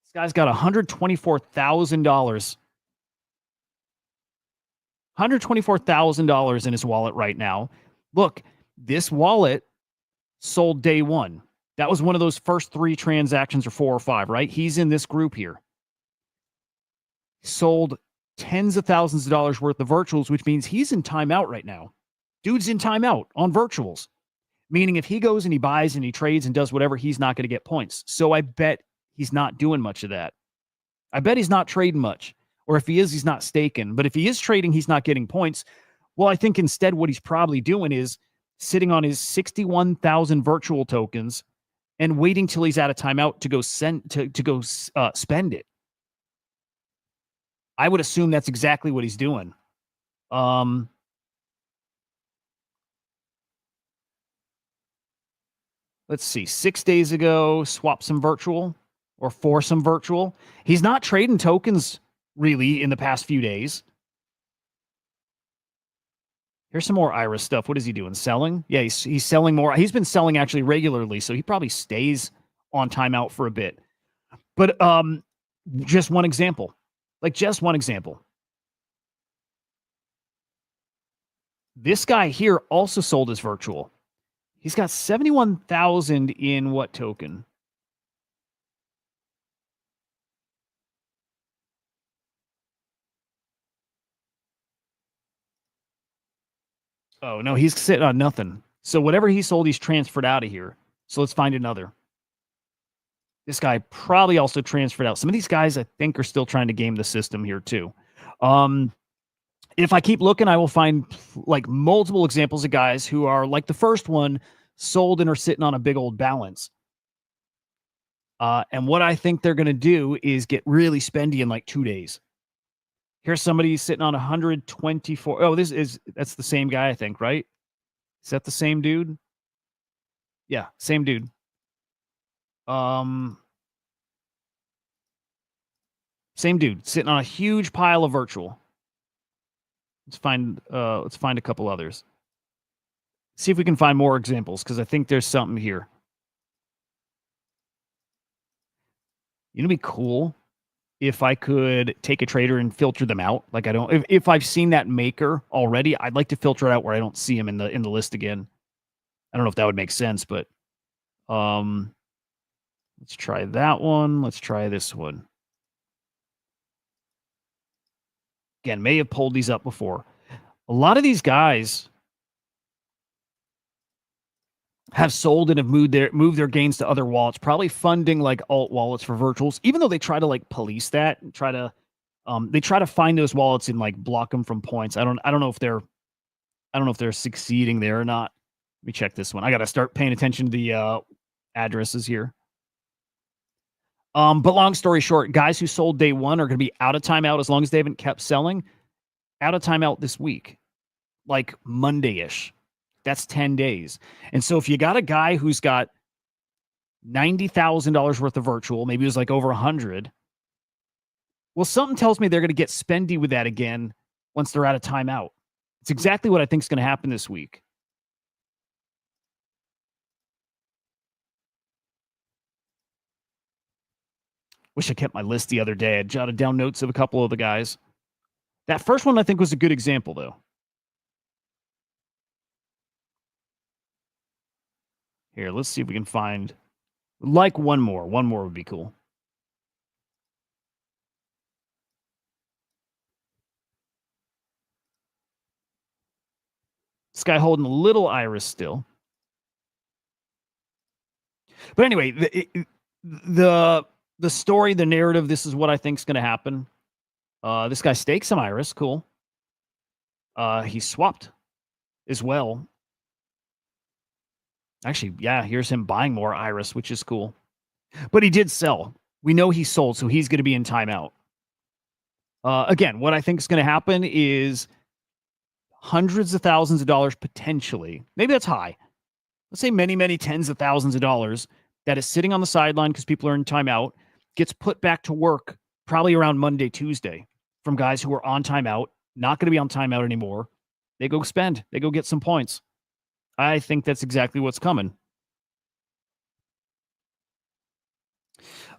This guy's got $124,000. $124,000 in his wallet right now. Look, this wallet sold day one. That was one of those first 3 transactions or 4 or 5, right? He's in this group here. Sold tens of thousands of dollars worth of virtuals, which means he's in timeout right now. Dude's in timeout on virtuals, meaning if he goes and he buys and he trades and does whatever, he's not going to get points. So I bet he's not doing much of that. I bet he's not trading much. Or if he is, he's not staking. But if he is trading, he's not getting points. Well, I think instead what he's probably doing is sitting on his 61,000 virtual tokens and waiting till he's out of timeout to go spend it. I would assume that's exactly what he's doing. Let's see. 6 days ago, swap some virtual or for some virtual. He's not trading tokens really in the past few days. Here's some more Iris stuff. What is he doing? Selling? Yeah, he's selling more. He's been selling actually regularly, so he probably stays on timeout for a bit. But just one example. Like just one example. This guy here also sold his virtual. He's got 71,000 in what token? Oh, no, he's sitting on nothing. So whatever he sold, he's transferred out of here. So let's find another. This guy probably also transferred out. Some of these guys, I think, are still trying to game the system here, too. If I keep looking, I will find like multiple examples of guys who are like the first one, sold and are sitting on a big old balance. And what I think they're going to do is get really spendy in like 2 days. Here's somebody sitting on 124. Oh, that's the same guy, I think, right? Is that the same dude? Yeah, same dude. Same dude sitting on a huge pile of virtual. Let's find a couple others. See if we can find more examples because I think there's something here. You know, it'd be cool if I could take a trader and filter them out. Like I don't, if I've seen that maker already, I'd like to filter it out where I don't see him in the list again. I don't know if that would make sense, but um, let's try that one. Let's try this one. Again, may have pulled these up before. A lot of these guys have sold and have moved their gains to other wallets, probably funding like alt wallets for virtuals, even though they try to like police that and try to they try to find those wallets and like block them from points. I don't know if they're succeeding there or not. Let me check this one. I got to start paying attention to the addresses here. But long story short, guys who sold day one are going to be out of timeout as long as they haven't kept selling. Out of timeout this week, like Monday-ish. That's 10 days. And so if you got a guy who's got $90,000 worth of virtual, maybe it was like over 100. Well, something tells me they're going to get spendy with that again once they're out of timeout. It's exactly what I think is going to happen this week. Wish I kept my list the other day. I jotted down notes of a couple of the guys. That first one I think was a good example, though. Here, let's see if we can find like one more. One more would be cool. This guy holding a little iris still. But anyway, the story, the narrative, this is what I think is going to happen. This guy staked some iris. Cool. He swapped as well. Actually, yeah, here's him buying more iris, which is cool. But he did sell. We know he sold, so he's going to be in timeout. Again, what I think is going to happen is hundreds of thousands of dollars potentially. Maybe that's high. Let's say many, many tens of thousands of dollars that is sitting on the sideline because people are in timeout, gets put back to work probably around Monday, Tuesday from guys who are on timeout, not going to be on timeout anymore. They go spend, they go get some points. I think that's exactly what's coming.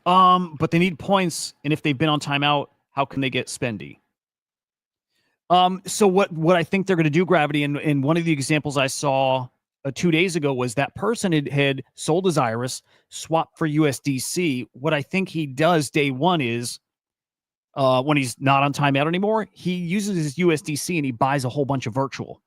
But they need points, and if they've been on timeout, how can they get spendy? So what I think they're going to do, Gravity, and one of the examples I saw 2 days ago was that person had sold his iris, swapped for USDC. What I think he does day one is when he's not on timeout anymore, he uses his USDC and he buys a whole bunch of virtual,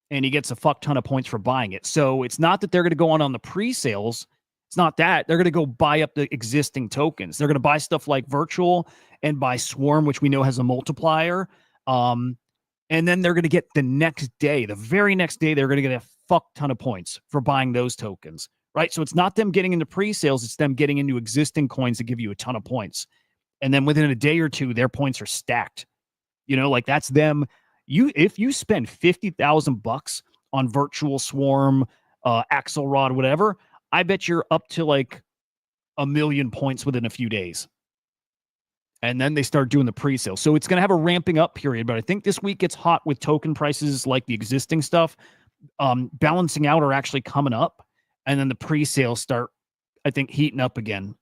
and he gets a fuck ton of points for buying it. So it's not that they're going to go on the pre-sales. It's not that. They're going to go buy up the existing tokens. They're going to buy stuff like virtual and buy Swarm, which we know has a multiplier. And then they're going to get the next day, the very next day, they're going to get a fuck ton of points for buying those tokens, right? So it's not them getting into pre-sales. It's them getting into existing coins that give you a ton of points. And then within a day or two, their points are stacked. You know, like that's them. If you spend $50,000 on virtual Swarm, Axelrod, whatever, I bet you're up to like 1 million points within a few days. And then they start doing the pre-sale. So it's going to have a ramping up period, but I think this week gets hot with token prices like the existing stuff balancing out or actually coming up. And then the pre-sales start, I think, heating up again.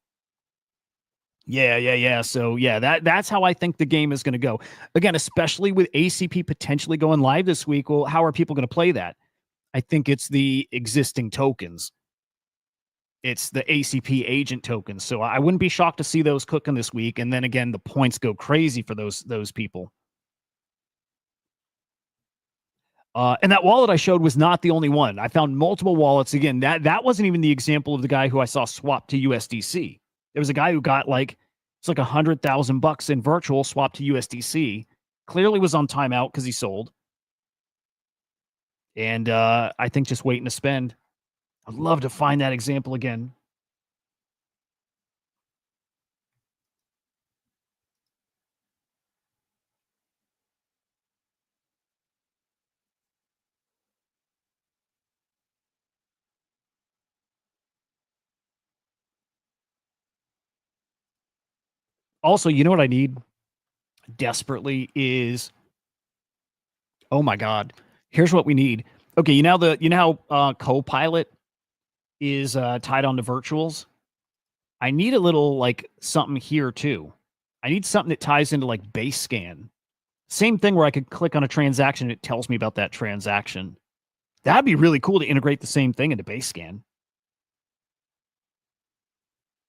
Yeah. So yeah, that's how I think the game is going to go. Again, especially with ACP potentially going live this week. Well, how are people going to play that? I think it's the existing tokens. It's the ACP agent tokens. So I wouldn't be shocked to see those cooking this week. And then again, the points go crazy for those people. And that wallet I showed was not the only one. I found multiple wallets. Again, that wasn't even the example of the guy who I saw swap to USDC. There was a guy who got it's like $100,000 in virtual swap to USDC. Clearly was on timeout because he sold. And I think just waiting to spend. I'd love to find that example again. Also, you know what I need desperately is, oh my God, here's what we need. Okay, you know how Copilot is tied onto virtuals. I need a little like something here too. I need something that ties into like base scan. Same thing where I could click on a transaction and it tells me about that transaction. That'd be really cool to integrate the same thing into base scan.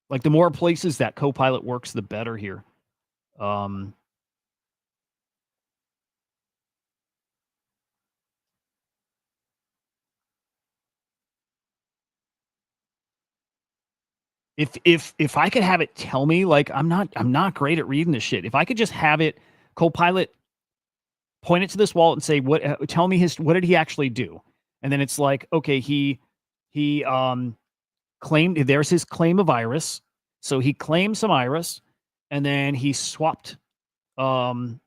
Like the more places that Copilot works, the better here. Um, if I could have it tell me, like, I'm not great at reading this shit. If I could just have it, Copilot, point it to this wallet and say, tell me what did he actually do? And then it's like, okay, he claimed, there's his claim of Iris. So he claimed some Iris and then he swapped. That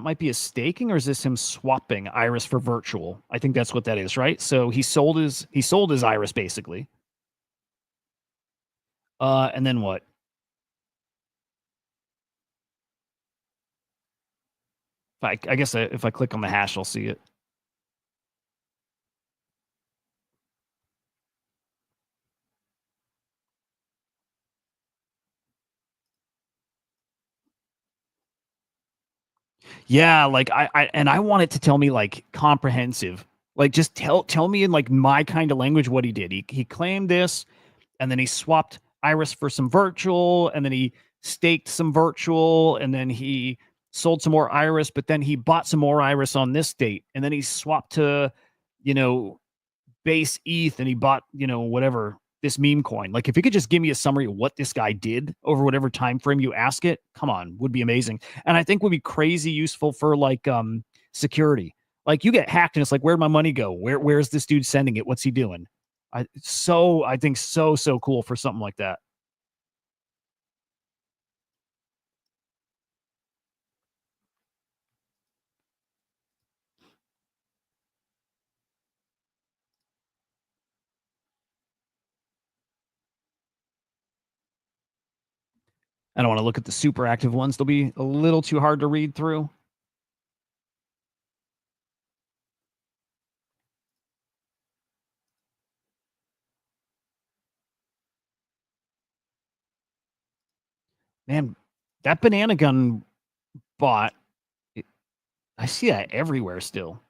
might be a staking, or is this him swapping Iris for virtual? I think that's what that is, right? So he sold his Iris basically. And then what? I guess if I click on the hash, I'll see it. Yeah, like I want it to tell me like comprehensive. Like just tell me in like my kind of language what he did. He claimed this, and then he swapped Iris for some virtual, and then he staked some virtual, and then he sold some more Iris, but then he bought some more Iris on this date, and then he swapped to, you know, base ETH, and he bought, you know, whatever, this meme coin. Like if you could just give me a summary of what this guy did over whatever time frame you ask it, come on, would be amazing. And I think would be crazy useful for like security. Like you get hacked and it's like, where'd my money go? Where's this dude sending it? What's he doing? I think so cool for something like that. I don't want to look at the super active ones. They'll be a little too hard to read through. Man, that banana gun bot, I see that everywhere still.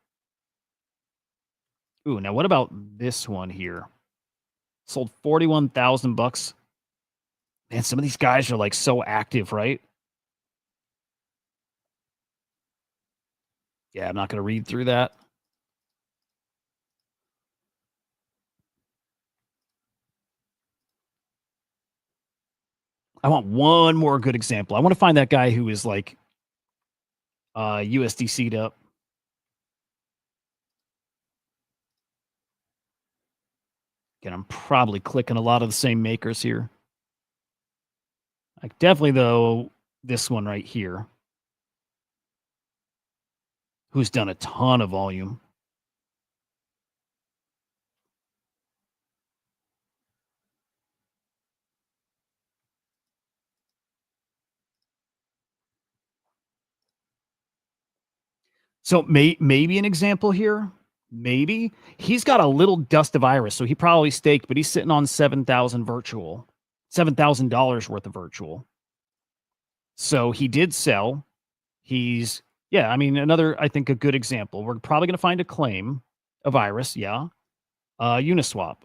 Ooh, now what about this one here? Sold 41,000 bucks. Man, some of these guys are like so active, right? Yeah, I'm not going to read through that. I want one more good example. I want to find that guy who is like USDC'd up. Again, I'm probably clicking a lot of the same makers here. Like definitely though, this one right here, who's done a ton of volume. So maybe an example here. Maybe he's got a little dust of Iris, so he probably staked, but he's sitting on 7,000 virtual, $7,000 worth of virtual. So he did sell. He's yeah. I mean, another I think a good example. We're probably going to find a claim of Iris. Yeah, Uniswap.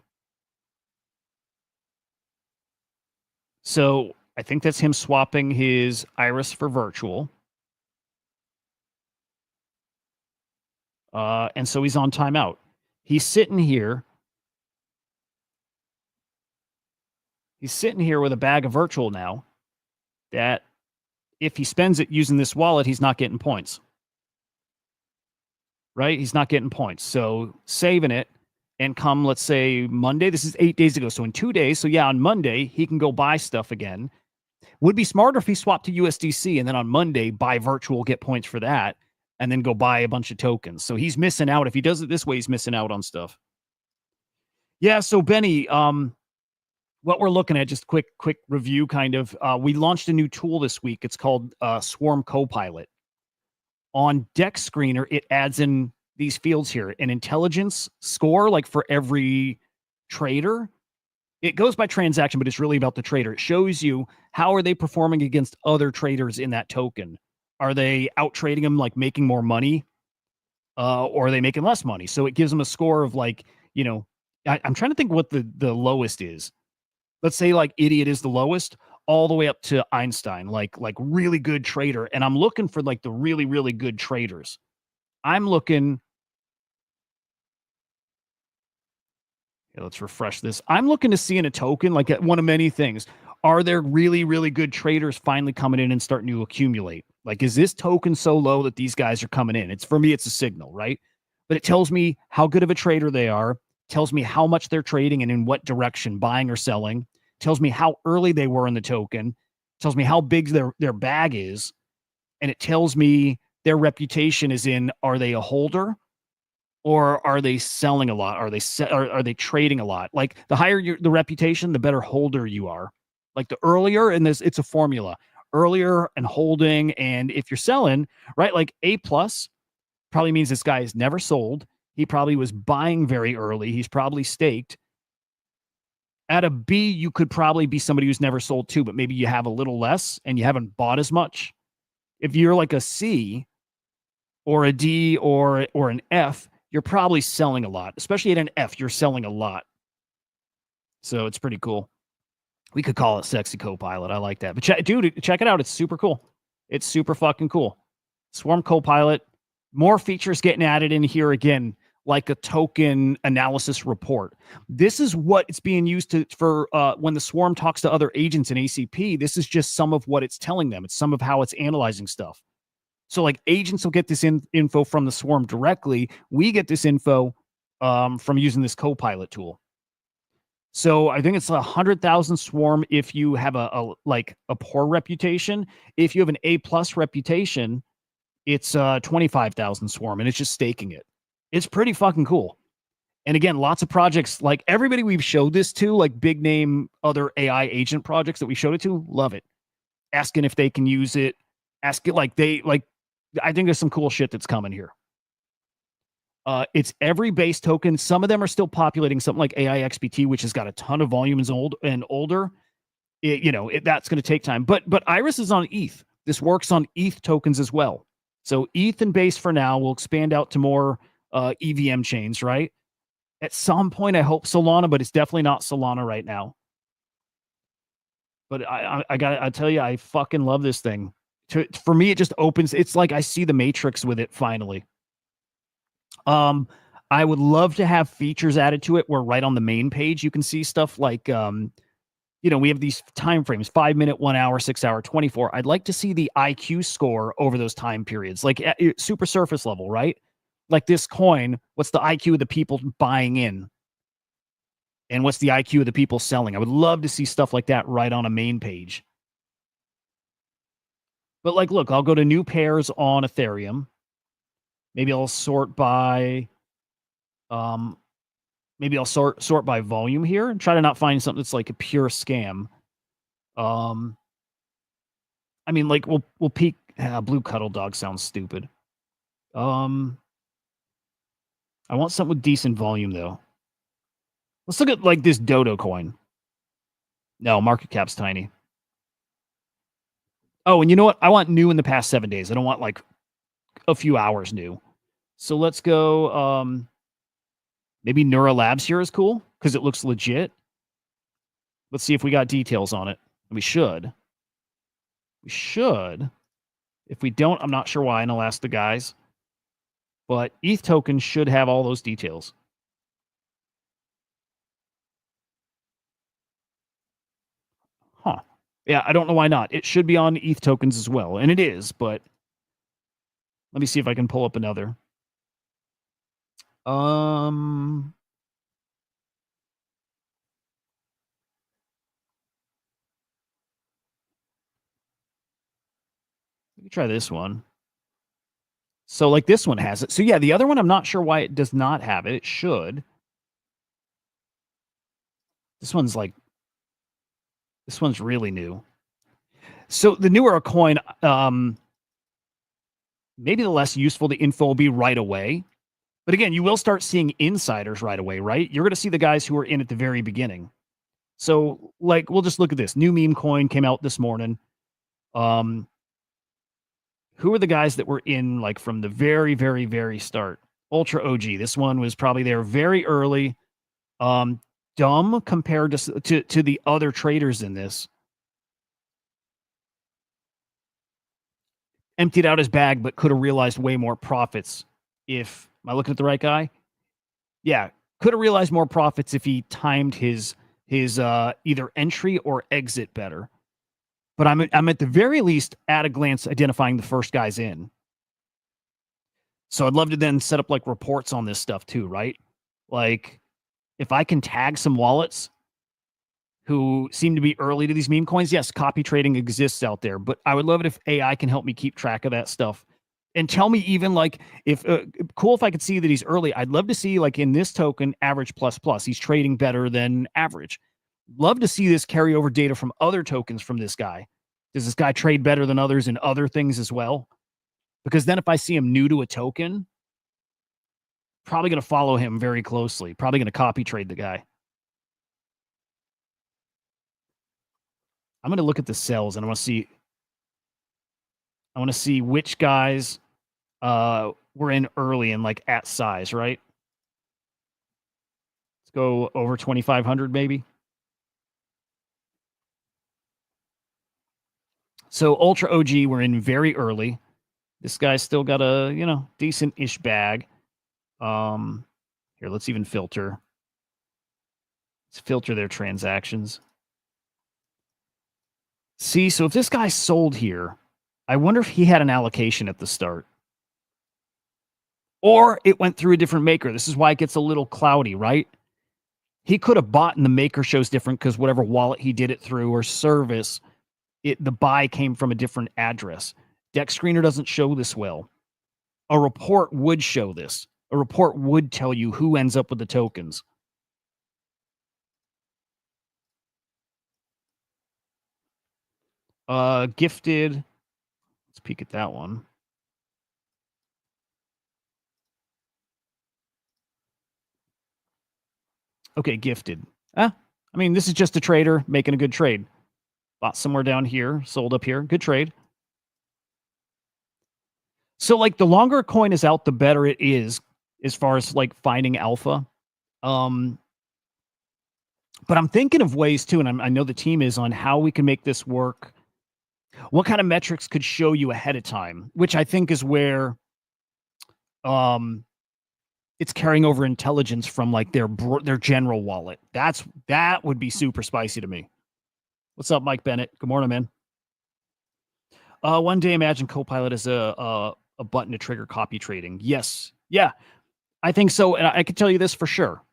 So I think that's him swapping his Iris for virtual. And so he's on timeout. He's sitting here. He's sitting here with a bag of virtual now that if he spends it using this wallet, he's not getting points. Right? He's not getting points. So saving it and come, let's say Monday, this is 8 days ago. So in 2 days, so yeah, on Monday, he can go buy stuff again. Would be smarter if he swapped to USDC and then on Monday buy virtual, get points for that, and then go buy a bunch of tokens. So he's missing out. If he does it this way, he's missing out on stuff. Yeah. So Benny, what we're looking at, just quick review kind of, we launched a new tool this week. It's called Swarm Copilot. On Deck Screener, it adds in these fields here, an intelligence score, like for every trader. It goes by transaction, but it's really about the trader. It shows you how are they performing against other traders in that token. Are they out trading them, like making more money, or are they making less money? So it gives them a score of like, you know, I'm trying to think what the lowest is. Let's say like idiot is the lowest, all the way up to Einstein, like really good trader. And I'm looking for like the really, really good traders. I'm looking. Yeah, let's refresh this. I'm looking to see in a token, like one of many things. Are there really, really good traders finally coming in and starting to accumulate? Like, is this token so low that these guys are coming in? It's for me, it's a signal, right? But it tells me how good of a trader they are, tells me how much they're trading and in what direction, buying or selling, tells me how early they were in the token, tells me how big their bag is, and it tells me their reputation is in, are they a holder or are they selling a lot? Are they trading a lot? Like the higher the reputation, the better holder you are. Like the earlier, and this it's a formula. Earlier and holding, and if you're selling, right? Like A plus probably means this guy has never sold. He probably was buying very early. He's probably staked. At a B, you could probably be somebody who's never sold too, but maybe you have a little less and you haven't bought as much. If you're like a C or a D or an F, you're probably selling a lot. Especially at an F, you're selling a lot. So it's pretty cool. We could call it Sexy Copilot. I like that. But dude, check it out. It's super cool. It's super fucking cool. Swarm Copilot. More features getting added in here again, like a token analysis report. This is what it's being used for when the Swarm talks to other agents in ACP. This is just some of what it's telling them. It's some of how it's analyzing stuff. So like agents will get this info from the Swarm directly. We get this info from using this Copilot tool. So I think it's 100,000 Swarm if you have a poor reputation. If you have an A plus reputation, it's 25,000 Swarm, and it's just staking it. It's pretty fucking cool. And again, lots of projects, like everybody we've showed this to, like big name other AI agent projects that we showed it to, love it. Asking if they can use it. Ask it I think there's some cool shit that's coming here. It's every base token. Some of them are still populating something like AIXBT, which has got a ton of volume and older. That's going to take time. But Iris is on ETH. This works on ETH tokens as well. So ETH and base for now. We'll expand out to more EVM chains, right? At some point, I hope Solana, but it's definitely not Solana right now. But I tell you, I fucking love this thing. For me, it just opens. It's like I see the Matrix with it finally. I would love to have features added to it where right on the main page you can see stuff like we have these time frames, 5 minute, 1 hour, 6 hour, 24. I'd like to see the IQ score over those time periods, like super surface level, right? Like this coin, what's the IQ of the people buying in? And what's the IQ of the people selling? I would love to see stuff like that right on a main page. But like, look, I'll go to new pairs on Ethereum. Maybe I'll sort by sort by volume here and try to not find something that's like a pure scam. I mean, like we'll peek. Blue Cuddle Dog sounds stupid. I want something with decent volume though. Let's look at like this Dodo coin. No, market cap's tiny. Oh, and you know what? I want new in the past 7 days. I don't want like a few hours new. So let's go. Maybe Neura Labs here is cool because it looks legit. Let's see if we got details on it. We should. We should. If we don't, I'm not sure why, and I'll ask the guys. But ETH token should have all those details. Huh. Yeah, I don't know why not. It should be on ETH tokens as well, and it is, but let me see if I can pull up another. Let me try this one. So like this one has it. So yeah, the other one, I'm not sure why it does not have it. It should. This one's like This one's really new. So the newer a coin, maybe the less useful the info will be right away. But again, you will start seeing insiders right away, right? You're going to see the guys who are in at the very beginning. So, like, we'll just look at this. New meme coin came out this morning. Who are the guys that were in, like, from the very, very, very start? Ultra OG. This one was probably there very early. Dumb compared to the other traders in this. Emptied out his bag, but could have realized way more profits if. Am I looking at the right guy? Yeah, could have realized more profits if he timed his either entry or exit better. But I'm at the very least at a glance identifying the first guys in. So I'd love to then set up like reports on this stuff too, right? Like if I can tag some wallets who seem to be early to these meme coins, yes, copy trading exists out there, but I would love it if AI can help me keep track of that stuff and tell me even like if cool if I could see that he's early. I'd love to see like in this token average plus plus, he's trading better than average. Love to see this carryover data from other tokens from this guy. Does this guy trade better than others in other things as well? Because then if I see him new to a token, probably going to follow him very closely. Probably going to copy trade the guy. I'm going to look at the cells and I want to see which guys were in early and like at size, right? Let's go over 2,500 maybe. So Ultra OG we're in very early. This guy's still got a, decent-ish bag. Here, let's even filter. Let's filter their transactions. See, so if this guy sold here, I wonder if he had an allocation at the start. Or it went through a different maker. This is why it gets a little cloudy, right? He could have bought and the maker shows different because whatever wallet he did it through or service, the buy came from a different address. Deck Screener doesn't show this well. A report would show this. A report would tell you who ends up with the tokens. Gifted. Let's peek at that one. Okay, gifted. I mean, this is just a trader making a good trade. Bought somewhere down here, sold up here. Good trade. So, like, the longer a coin is out, the better it is as far as, like, finding alpha. But I'm thinking of ways, too, and I know the team is on how we can make this work. What kind of metrics could show you ahead of time, which I think is where it's carrying over intelligence from, like, their general wallet. That would be super spicy to me. What's up, Mike Bennett? Good morning, man. One day, imagine Copilot as a button to trigger copy trading. Yes. Yeah, I think so. And I can tell you this for sure.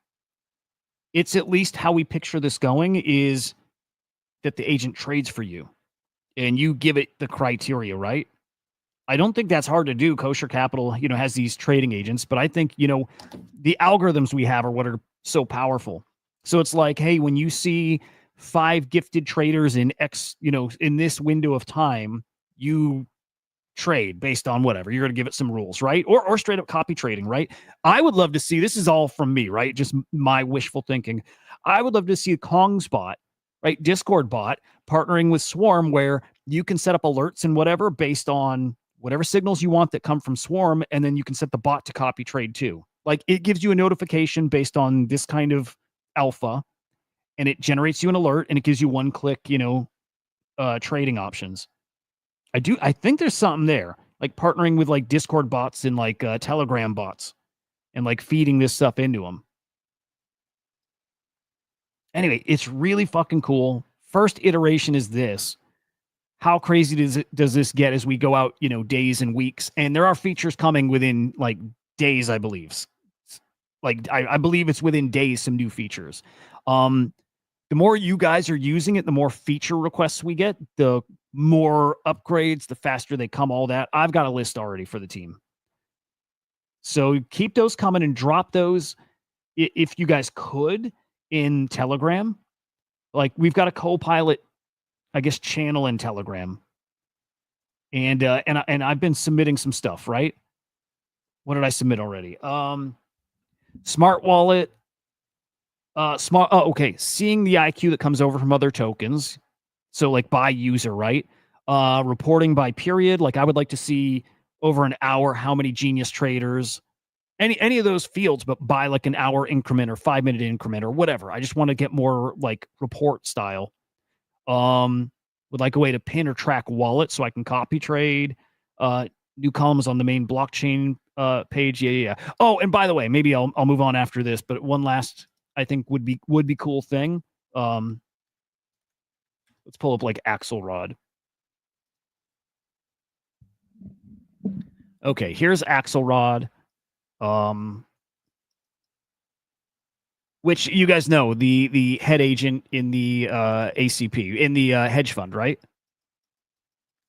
It's at least how we picture this going is that the agent trades for you and you give it the criteria, right? I don't think that's hard to do. Kosher Capital, has these trading agents, but I think, the algorithms we have are what are so powerful. So it's like, hey, when you see 5 gifted traders in X, in this window of time, you trade based on whatever. You're going to give it some rules, right? Or straight up copy trading, right? I would love to see, this is all from me, right? Just my wishful thinking. I would love to see a Kong's bot, right? Discord bot partnering with Swarm where you can set up alerts and whatever based on whatever signals you want that come from Swarm. And then you can set the bot to copy trade too. Like it gives you a notification based on this kind of alpha and it generates you an alert and it gives you one click, trading options. I think there's something there, like partnering with like Discord bots and like Telegram bots and like feeding this stuff into them. Anyway, it's really fucking cool. First iteration is this. How crazy does this get as we go out, days and weeks? And there are features coming within like days, I believe. Like I believe it's within days, some new features. The more you guys are using it, the more feature requests we get, the more upgrades, the faster they come, all that. I've got a list already for the team. So keep those coming and drop those if you guys could in Telegram. Like we've got a Copilot I guess, channel in Telegram. And I've been submitting some stuff, right? What did I submit already? Smart wallet, smart. Oh, okay. Seeing the IQ that comes over from other tokens. So like by user, right? Reporting by period. Like I would like to see over an hour how many genius traders, any of those fields, but by like an hour increment or 5 minute increment or whatever. I just want to get more like report style. Would like a way to pin or track wallet so I can copy trade. New columns on the main blockchain page. Yeah. Oh, and by the way, maybe I'll move on after this, but one last I think would be cool thing. Let's pull up like Axelrod. Okay, here's Axelrod. Which you guys know, the head agent in the ACP, in the hedge fund, right?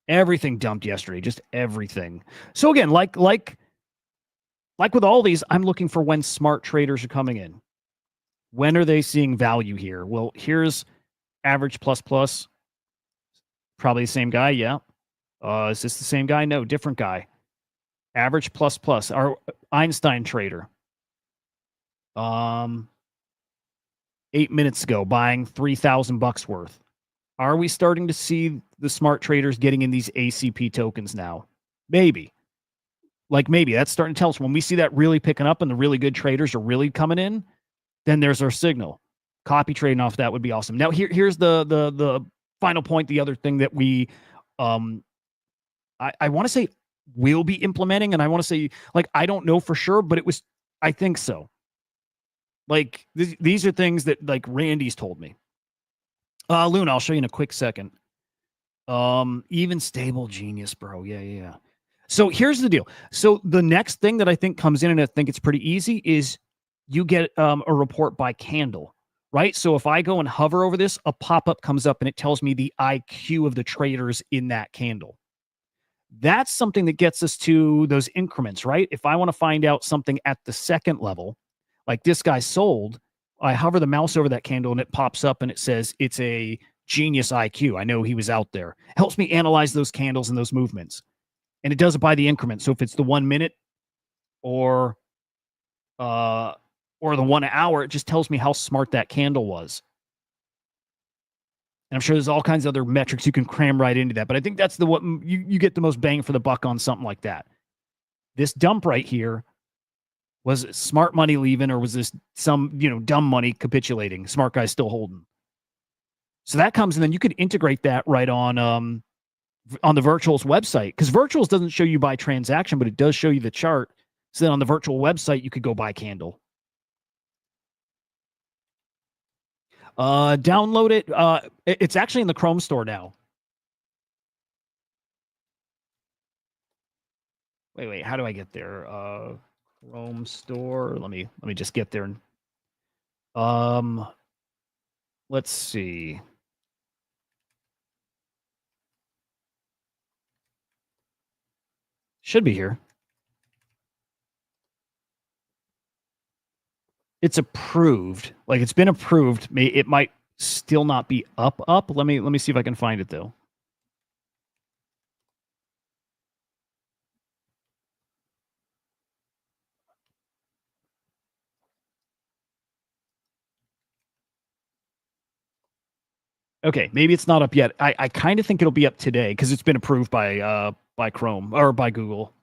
Everything dumped yesterday, just everything. So again, like with all these, I'm looking for when smart traders are coming in. When are they seeing value here? Well, here's average plus plus. Probably the same guy, yeah. Is this the same guy? No, different guy. Average plus plus. Our Einstein trader. 8 minutes ago, buying $3,000 worth. Are we starting to see the smart traders getting in these ACP tokens now? Maybe. Like maybe that's starting to tell us when we see that really picking up and the really good traders are really coming in, then there's our signal. Copy trading off that would be awesome. Now here's the final point. The other thing that we, I want to say will be implementing, and I want to say like I don't know for sure, but I think so. Like these are things that like Randy's told me. Luna, I'll show you in a quick second. Even stable genius, bro. Yeah. So here's the deal. So the next thing that I think comes in, and I think it's pretty easy, is you get a report by candle, right? So if I go and hover over this, a pop-up comes up and it tells me the IQ of the traders in that candle. That's something that gets us to those increments, right? If I want to find out something at the second level, like this guy sold, I hover the mouse over that candle and it pops up and it says it's a genius IQ. I know he was out there. Helps me analyze those candles and those movements. And it does it by the increment. So if it's the 1 minute or the 1 hour, it just tells me how smart that candle was. And I'm sure there's all kinds of other metrics you can cram right into that. But I think that's what you get the most bang for the buck on something like that. This dump right here, was it smart money leaving, or was this some, dumb money capitulating? Smart guy still holding. So that comes, and then you could integrate that right on the Virtuals website, because Virtuals doesn't show you by transaction, but it does show you the chart. So then on the virtual website, you could go buy candle. Download it. It's actually in the Chrome store now. Wait. How do I get there? Chrome store. Let me just get there. Let's see. Should be here. It's approved. Like it's been approved. It might still not be up. Let me see if I can find it though. Okay, maybe it's not up yet. I kind of think it'll be up today because it's been approved by Chrome or by Google.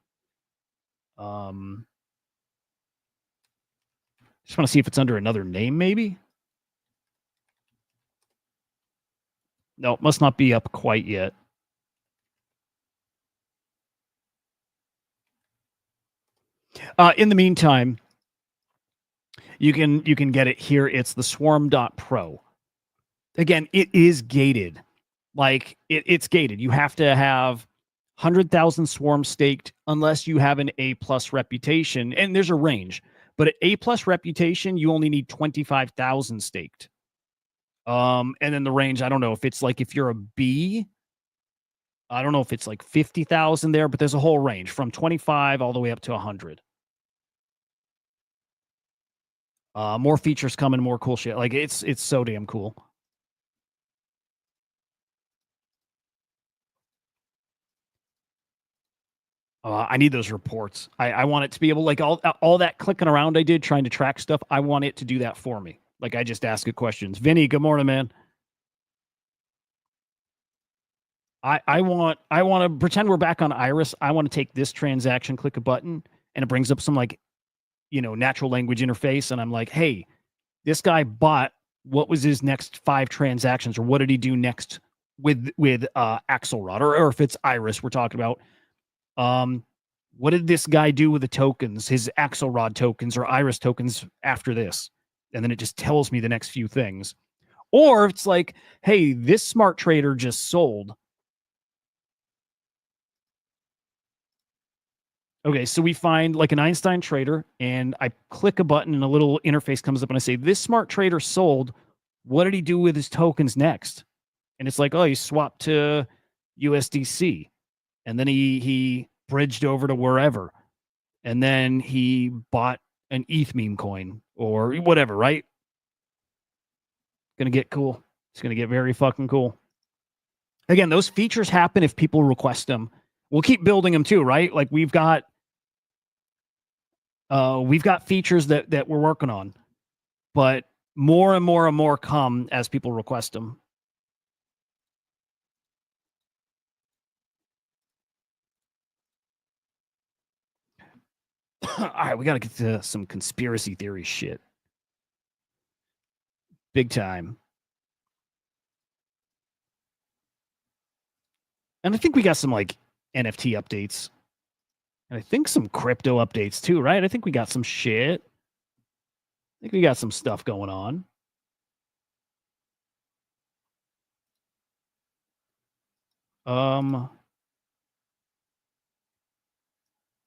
Just want to see if it's under another name, maybe. No, it must not be up quite yet. In the meantime, you can get it here. It's the swarm.pro. Again, it is gated. Like it's gated. You have to have 100,000 swarms staked unless you have an A+ reputation, and there's a range. But at A+ reputation, you only need 25,000 staked. And then the range, I don't know if it's like if you're a B, I don't know if it's like 50,000 there, but there's a whole range from 25 all the way up to 100. More features coming, more cool shit. Like it's so damn cool. I need those reports. I want it to be able, like all that clicking around I did trying to track stuff. I want it to do that for me. Like I just ask it questions. Vinny, good morning, man. I want to pretend we're back on Iris. I want to take this transaction, click a button, and it brings up some like, natural language interface, and I'm like, hey, this guy bought. What was his next 5 transactions, or what did he do next with Axelrod, or if it's Iris we're talking about? What did this guy do with the tokens, his Axelrod tokens or Iris tokens after this? And then it just tells me the next few things. Or it's like, hey, this smart trader just sold. Okay, so we find like an Einstein trader, and I click a button and a little interface comes up and I say, this smart trader sold. What did he do with his tokens next? And it's like, oh, he swapped to USDC. And then he bridged over to wherever. And then he bought an ETH meme coin or whatever, right? Gonna get cool. It's gonna get very fucking cool. Again, those features happen if people request them. We'll keep building them too, right? Like we've got features that we're working on, but more and more and more come as people request them. All right, we got to get to some conspiracy theory shit. Big time. And I think we got some like NFT updates. And I think some crypto updates too, right? I think we got some shit. I think we got some stuff going on.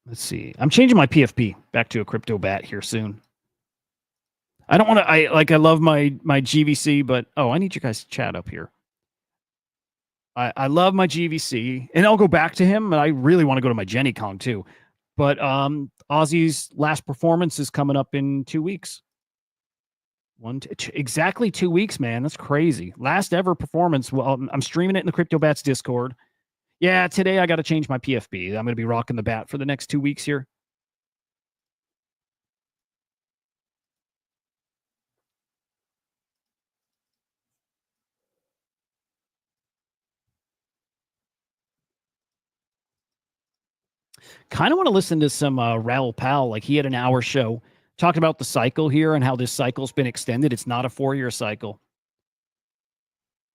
Let's see. I'm changing my PFP back to a crypto bat here soon. I don't want to. I love my GVC, but I need you guys to chat up here. I love my GVC, and I'll go back to him. And I really want to go to my Jenny Kong too. But Ozzy's last performance is coming up in 2 weeks. Exactly 2 weeks, man. That's crazy. Last ever performance. Well, I'm streaming it in the Crypto Bats Discord. Yeah, today I got to change my PFP. I'm going to be rocking the bat for the next 2 weeks here. Kind of want to listen to some Raoul Pal. Like he had an hour show talking about the cycle here and how this cycle's been extended. It's not a 4-year cycle.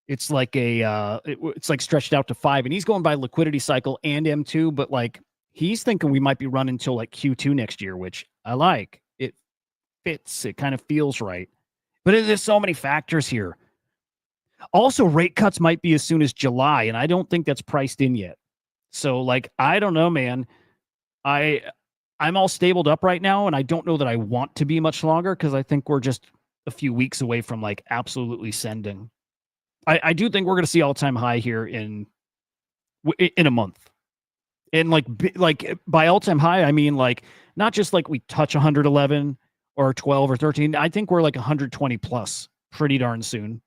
It's like it's like stretched out to 5, and he's going by liquidity cycle and M2, but like he's thinking we might be running until like Q2 next year, which I like. It fits. It kind of feels right. But there's so many factors here. Also, rate cuts might be as soon as July, and I don't think that's priced in yet. So like, I don't know, man. I'm all stabled up right now, and I don't know that I want to be much longer because I think we're just a few weeks away from like absolutely sending. I do think we're going to see all-time high here in a month. And like by all-time high, I mean like not just like we touch 111 or 12 or 13. I think we're like 120 plus pretty darn soon.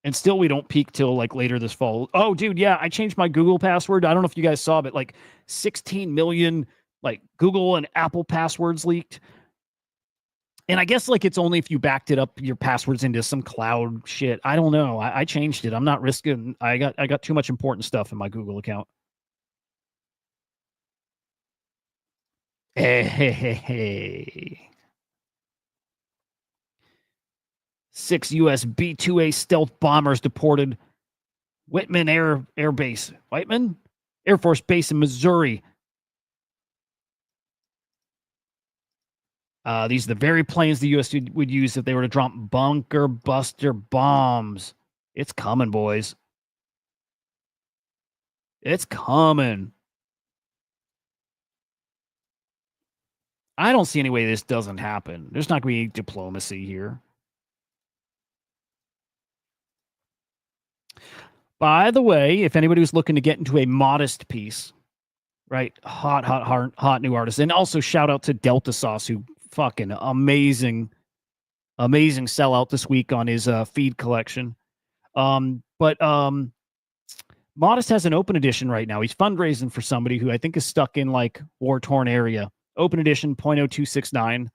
And still we don't peak till like later this fall. Oh, dude, yeah, I changed my Google password. I don't know if you guys saw, but like 16 million like Google and Apple passwords leaked. And I guess like it's only if you backed it up your passwords into some cloud shit. I don't know. I changed it. I'm not risking. I got too much important stuff in my Google account. Hey. 6 U.S. B-2A stealth bombers deported Whitman Air Base. Whitman Air Force Base in Missouri. These are the very planes the U.S. would use if they were to drop bunker buster bombs. It's coming, boys. It's coming. I don't see any way this doesn't happen. There's not going to be diplomacy here. By the way, if anybody was looking to get into a modest piece, right? Hot new artist. And also shout out to Delta Sauce, who fucking amazing sellout this week on his feed collection. But Modest has an open edition right now. He's fundraising for somebody who I think is stuck in like war-torn area. Open edition 0.0269.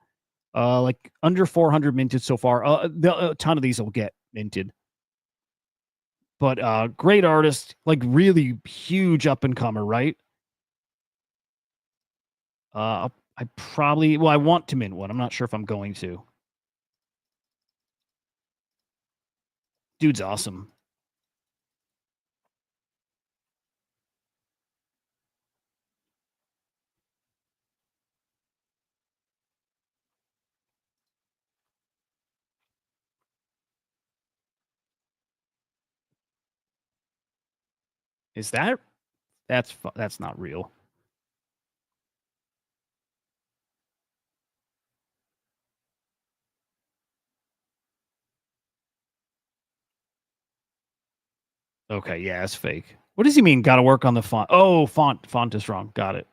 Like under 400 minted so far. A ton of these will get minted. But great artist, like really huge up and comer, right? I want to mint one. I'm not sure if I'm going to. Dude's awesome. Is that's not real? Okay, yeah, it's fake. What does he mean? Got to work on the font. Oh, font is wrong. Got it.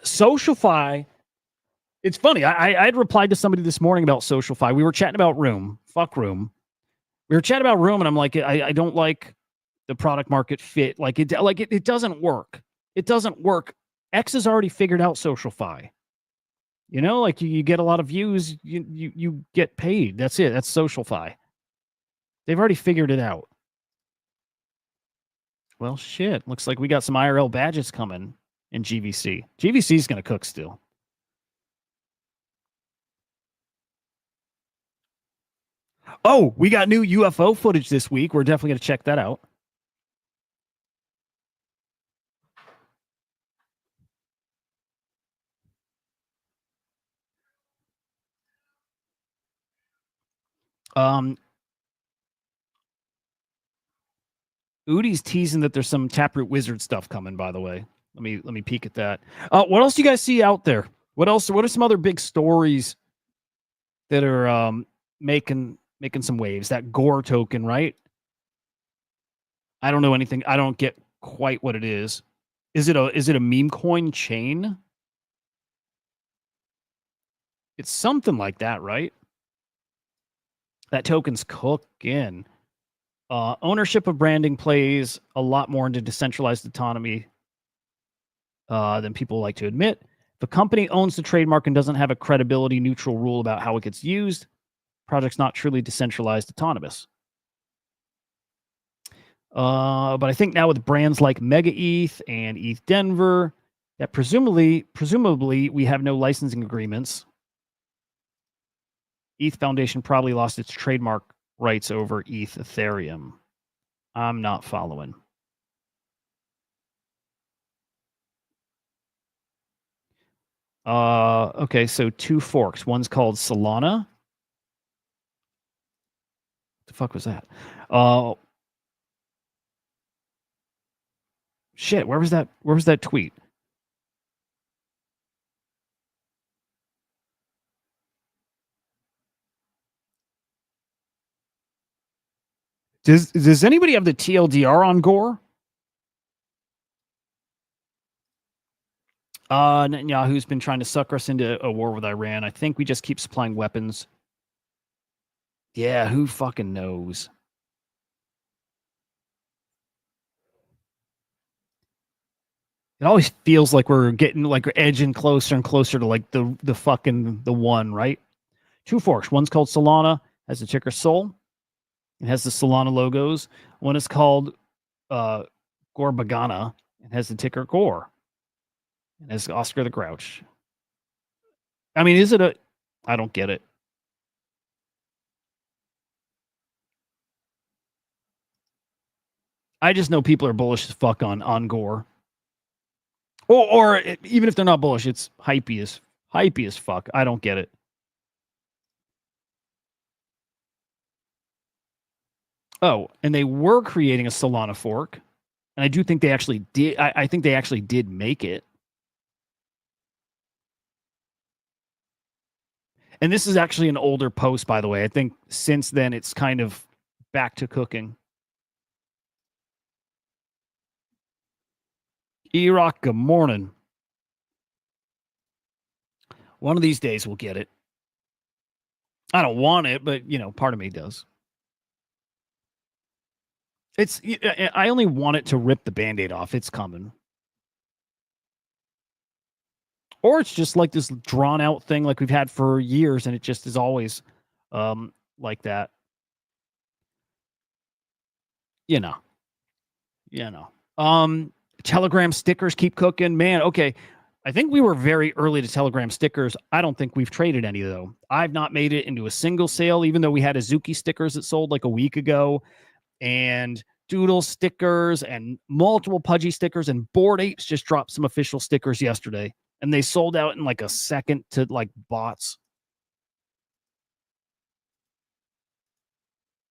SocialFi. It's funny. I'd replied to somebody this morning about SocialFi. We were chatting about Room. Fuck Room. We were chatting about Room, and I'm like, I don't like the product market fit. It doesn't work. It doesn't work. X has already figured out SocialFi. You know, like you get a lot of views, you get paid. That's it. That's SocialFi. They've already figured it out. Well, shit. Looks like we got some IRL badges coming in GVC. GVC is going to cook still. Oh, we got new UFO footage this week. We're definitely going to check that out. Udi's teasing that there's some Taproot Wizard stuff coming, by the way. Let me peek at that. What else do you guys see out there? What else? What are some other big stories that are making some waves? That Gore token, right? I don't know anything. I don't get quite what it is. Is it a meme coin chain? It's something like that, right? That token's cooking. Ownership of branding plays a lot more into decentralized autonomy than people like to admit. If a company owns the trademark and doesn't have a credibility neutral rule about how it gets used, project's not truly decentralized autonomous. But I think now with brands like Mega ETH and ETH Denver, that presumably we have no licensing agreements. ETH Foundation probably lost its trademark rights over ETH Ethereum. I'm not following. Okay, so two forks. One's called Solana. What the fuck was that? Shit, where was that tweet? Does anybody have the TLDR on Gore? Netanyahu's been trying to sucker us into a war with Iran. I think we just keep supplying weapons. Yeah, who fucking knows? It always feels like we're getting like we're edging closer and closer to like the fucking the one, right? Two forks. One's called Solana, has the ticker Sol. It has the Solana logos. One is called Gore Bagana. It has the ticker Gore. And has Oscar the Grouch. I mean, is it a? I don't get it. I just know people are bullish as fuck on Gore. Or even if they're not bullish, it's hypey as fuck. I don't get it. Oh, and they were creating a Solana fork, and I do think they actually did. I think they actually did make it. And this is actually an older post, by the way. I think since then it's kind of back to cooking. E-Rock, good morning. One of these days we'll get it. I don't want it, but part of me does. It's I only want it to rip the Band-Aid off. It's coming. Or it's just like this drawn out thing like we've had for years and it just is always like that. You know. You know. Telegram stickers keep cooking. Man, okay. I think we were very early to Telegram stickers. I don't think we've traded any though. I've not made it into a single sale, even though we had Azuki stickers that sold like a week ago, and Doodle stickers and multiple Pudgy stickers, and Bored Apes just dropped some official stickers yesterday, and they sold out in like a second to like bots.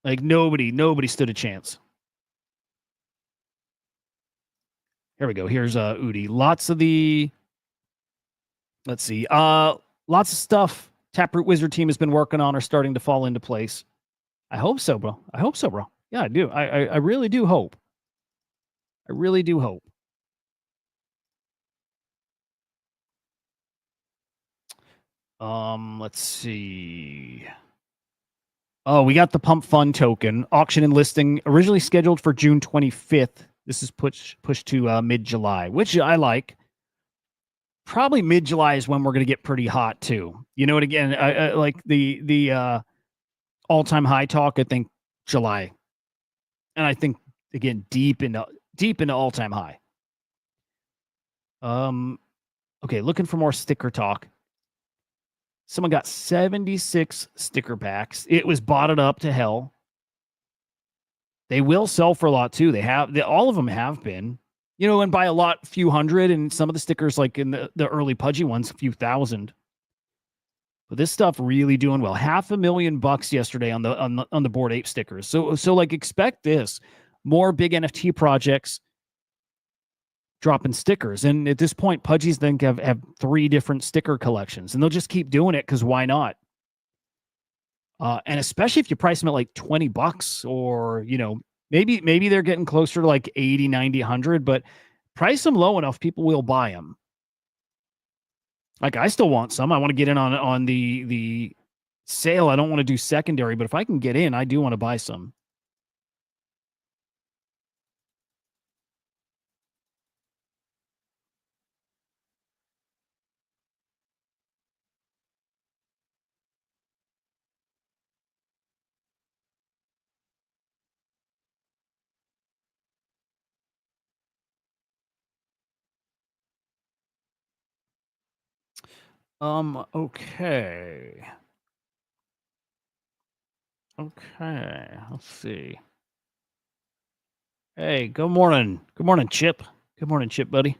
Like nobody stood a chance. Here we go. Here's Udi. Lots of the Let's see. Lots of stuff Taproot Wizard team has been working on are starting to fall into place. I hope so, bro. I hope so, bro. Yeah, I do. I really do hope. I really do hope. Let's see. Oh, we got the Pump Fund token auction and listing originally scheduled for June 25th. This is pushed to mid-July, which I like. Probably mid-July is when we're going to get pretty hot too. You know, and again, I like the all-time high talk. I think July, and I think again deep into all-time high. Okay, looking for more sticker talk. Someone got 76 sticker packs. It was botted up to hell. They will sell for a lot too. All of them have been, you know, and by a lot, few hundred, and some of the stickers, like in the early Pudgy ones, a few thousand. But this stuff really doing well. $500,000 yesterday on the Bored Ape stickers. So like expect this. More big NFT projects dropping stickers. And at this point, Pudgies think have 3 different sticker collections, and they'll just keep doing it because why not? And especially if you price them at like $20, or, you know, maybe they're getting closer to like 80, 90, 100, but price them low enough, people will buy them. Like I still want some. I want to get in on the sale. I don't want to do secondary, but if I can get in, I do want to buy some. Okay. Okay. Let's see. Hey, good morning. Good morning, Chip. Good morning, Chip, buddy.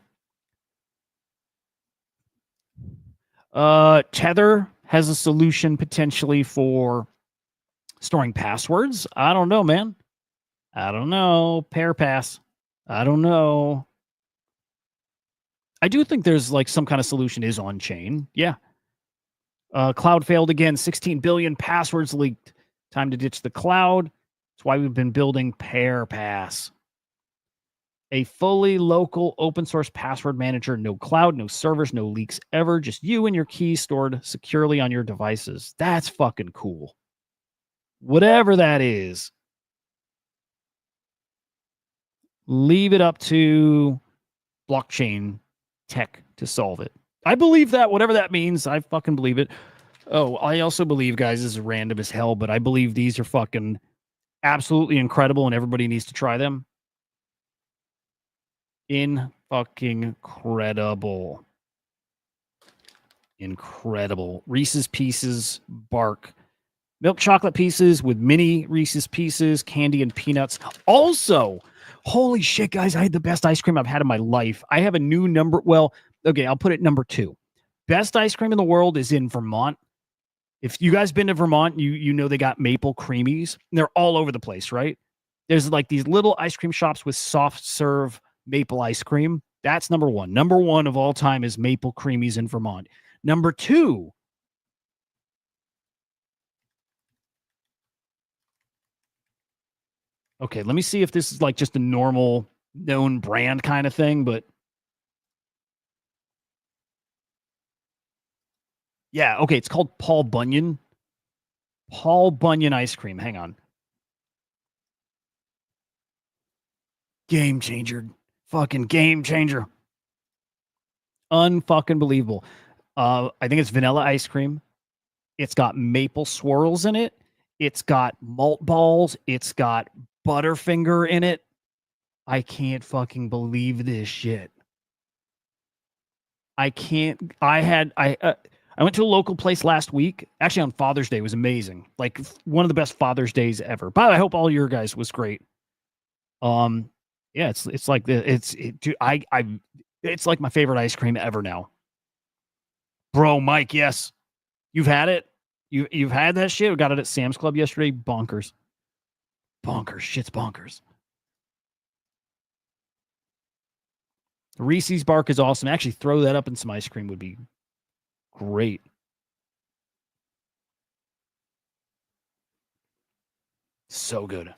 Tether has a solution potentially for storing passwords. I don't know, man. I don't know. Pair pass. I don't know. I do think there's like some kind of solution is on chain. Yeah. Cloud failed again. 16 billion passwords leaked. Time to ditch the cloud. That's why we've been building Pair Pass. A fully local open source password manager. No cloud, no servers, no leaks ever. Just you and your keys stored securely on your devices. That's fucking cool. Whatever that is. Leave it up to blockchain tech to solve it. I believe that, whatever that means. I fucking believe it. Oh, I also believe, guys, this is random as hell, but I believe these are fucking absolutely incredible and everybody needs to try them. Fucking incredible. Incredible. Reese's Pieces bark. Milk chocolate pieces with mini Reese's Pieces, candy and peanuts. Also, holy shit, guys, I had the best ice cream I've had in my life. I have a new number. Well, okay, I'll put it number 2. Best ice cream in the world is in Vermont. If you guys been to Vermont, you know they got maple creamies. They're all over the place, right? There's like these little ice cream shops with soft serve maple ice cream. That's number 1. Number 1 of all time is maple creamies in Vermont. Number 2. Okay, let me see if this is like just a normal known brand kind of thing, but yeah, okay, it's called Paul Bunyan. Paul Bunyan ice cream. Hang on. Game changer. Fucking game changer. Unfucking believable. I think it's vanilla ice cream. It's got maple swirls in it. It's got malt balls. It's got Butterfinger in it. I can't fucking believe this shit. I can't. I went to a local place last week. Actually, on Father's Day, it was amazing. Like one of the best Father's Days ever. But I hope all your guys was great. Yeah, it's like dude, it's like my favorite ice cream ever now. Bro, Mike, yes. You've had it? You've had that shit? We got it at Sam's Club yesterday. Bonkers. Bonkers. Shit's bonkers. The Reese's Bark is awesome. Actually, throw that up in some ice cream would be great. So good.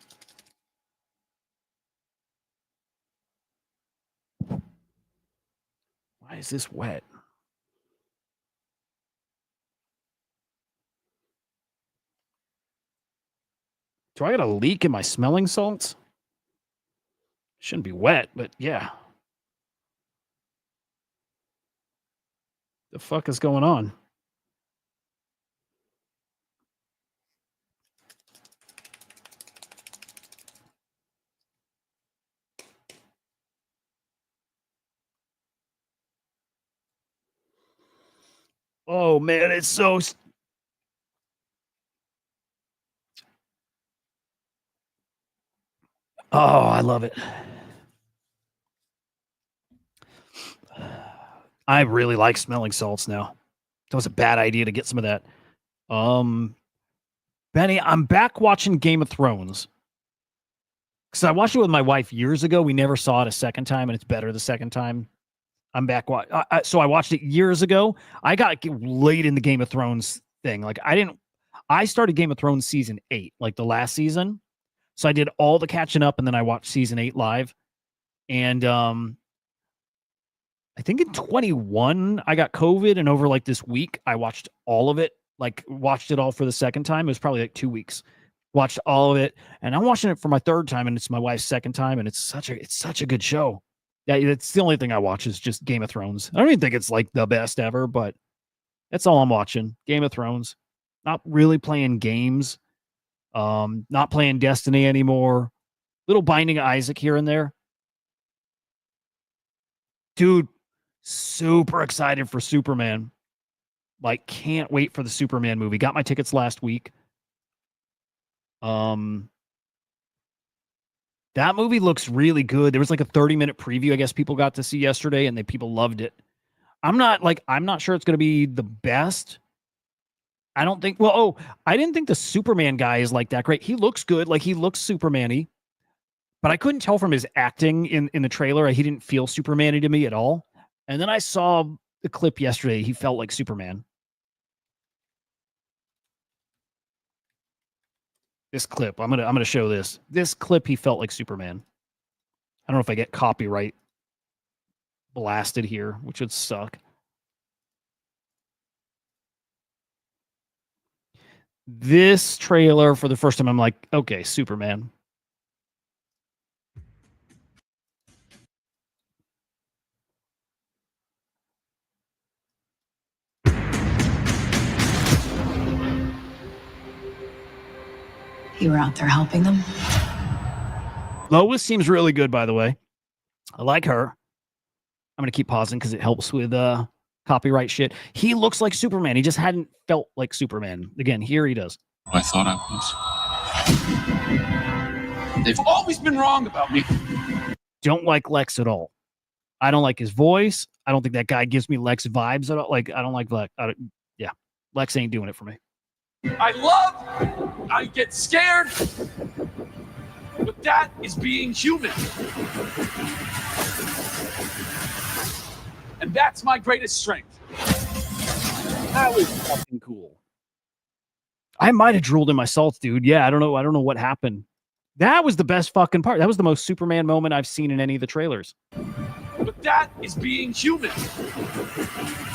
Why is this wet? Do I got a leak in my smelling salts? Shouldn't be wet, but yeah. The fuck is going on? Oh man, it's so. Oh, I love it. I really like smelling salts now. That was a bad idea to get some of that. Benny, I'm back watching Game of Thrones. Because I watched it with my wife years ago. We never saw it a second time, and it's better the second time. I'm back. So I watched it years ago. I got late in the Game of Thrones thing. Like I started Game of Thrones season 8, like the last season. So I did all the catching up, and then I watched season 8 live. And I think in 21 I got COVID, and over like this week I watched all of it. Like watched it all for the second time. It was probably like 2 weeks. Watched all of it, and I'm watching it for my third time, and it's my wife's second time, and it's such a good show. Yeah, it's the only thing I watch is just Game of Thrones. I don't even think it's like the best ever, but that's all I'm watching. Game of Thrones. Not really playing games. Not playing Destiny anymore. Little Binding of Isaac here and there. Dude, super excited for Superman. Like, can't wait for the Superman movie. Got my tickets last week. That movie looks really good. There was like a 30-minute preview I guess people got to see yesterday, and people loved it. I'm not sure it's going to be the best. I don't think, I didn't think the Superman guy is like that great. He looks good. Like he looks Superman-y, but I couldn't tell from his acting in the trailer. He didn't feel Superman-y to me at all. And then I saw the clip yesterday. He felt like Superman. This clip, I'm gonna show this. This clip, he felt like Superman. I don't know if I get copyright blasted here, which would suck. This trailer, for the first time, I'm like, okay, Superman. You were out there helping them? Lois seems really good, by the way. I like her. I'm going to keep pausing because it helps with copyright shit. He looks like Superman. He just hadn't felt like Superman. Again, here he does. I thought I was. They've always been wrong about me. Don't like Lex at all. I don't like his voice. I don't think that guy gives me Lex vibes at all. Like, I don't like Lex. Yeah, Lex ain't doing it for me. I get scared, but that is being human. And that's my greatest strength. That was fucking cool. I might have drooled in my salts, dude. Yeah, I don't know what happened. That was the best fucking part. That was the most Superman moment I've seen in any of the trailers. But that is being human. All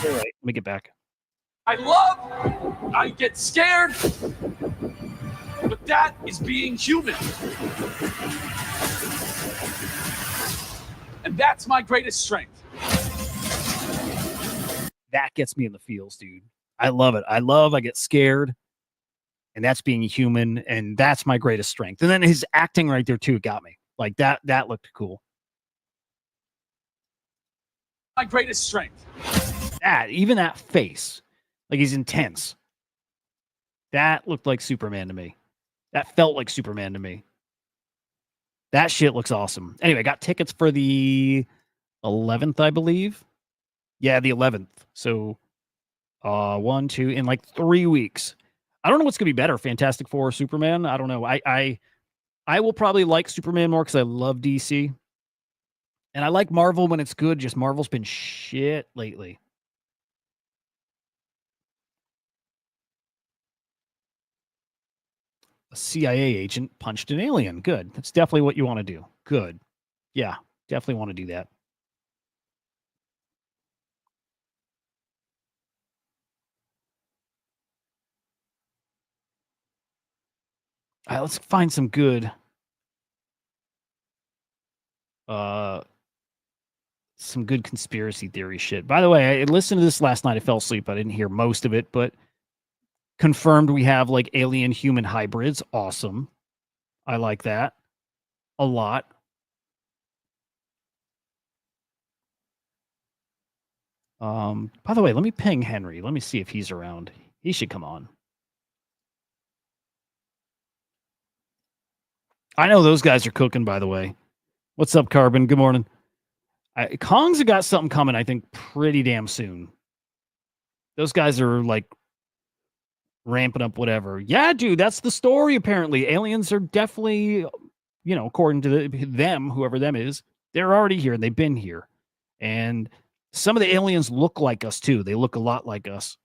right, let me get back. I get scared, but that is being human. And that's my greatest strength. That gets me in the feels, dude. I love it. I get scared. And that's being human. And that's my greatest strength. And then his acting right there, too, got me. Like that looked cool. My greatest strength. Even that face, like he's intense. That looked like Superman to me. That felt like Superman to me. That shit looks awesome. Anyway, I got tickets for the 11th, I believe. Yeah, the 11th. So 1, 2, in like 3 weeks. I don't know what's gonna be better, Fantastic Four or Superman. I don't know. I will probably like Superman more because I love DC. And I like Marvel when it's good, just Marvel's been shit lately. A CIA agent punched an alien. Good. That's definitely what you want to do. Good. Yeah, definitely want to do that. All right, let's find some good conspiracy theory shit. By the way, I listened to this last night. I fell asleep. I didn't hear most of it, but confirmed we have like alien human hybrids. Awesome. I like that a lot. By the way, let me ping Henry. Let me see if he's around. He should come on. I know those guys are cooking, by the way. What's up, Carbon? Good morning. Kong's got something coming, I think, pretty damn soon. Those guys are like ramping up whatever. Yeah, dude, that's the story, apparently. Aliens are definitely, according to them, whoever them is, they're already here. They've been here. And some of the aliens look like us, too. They look a lot like us.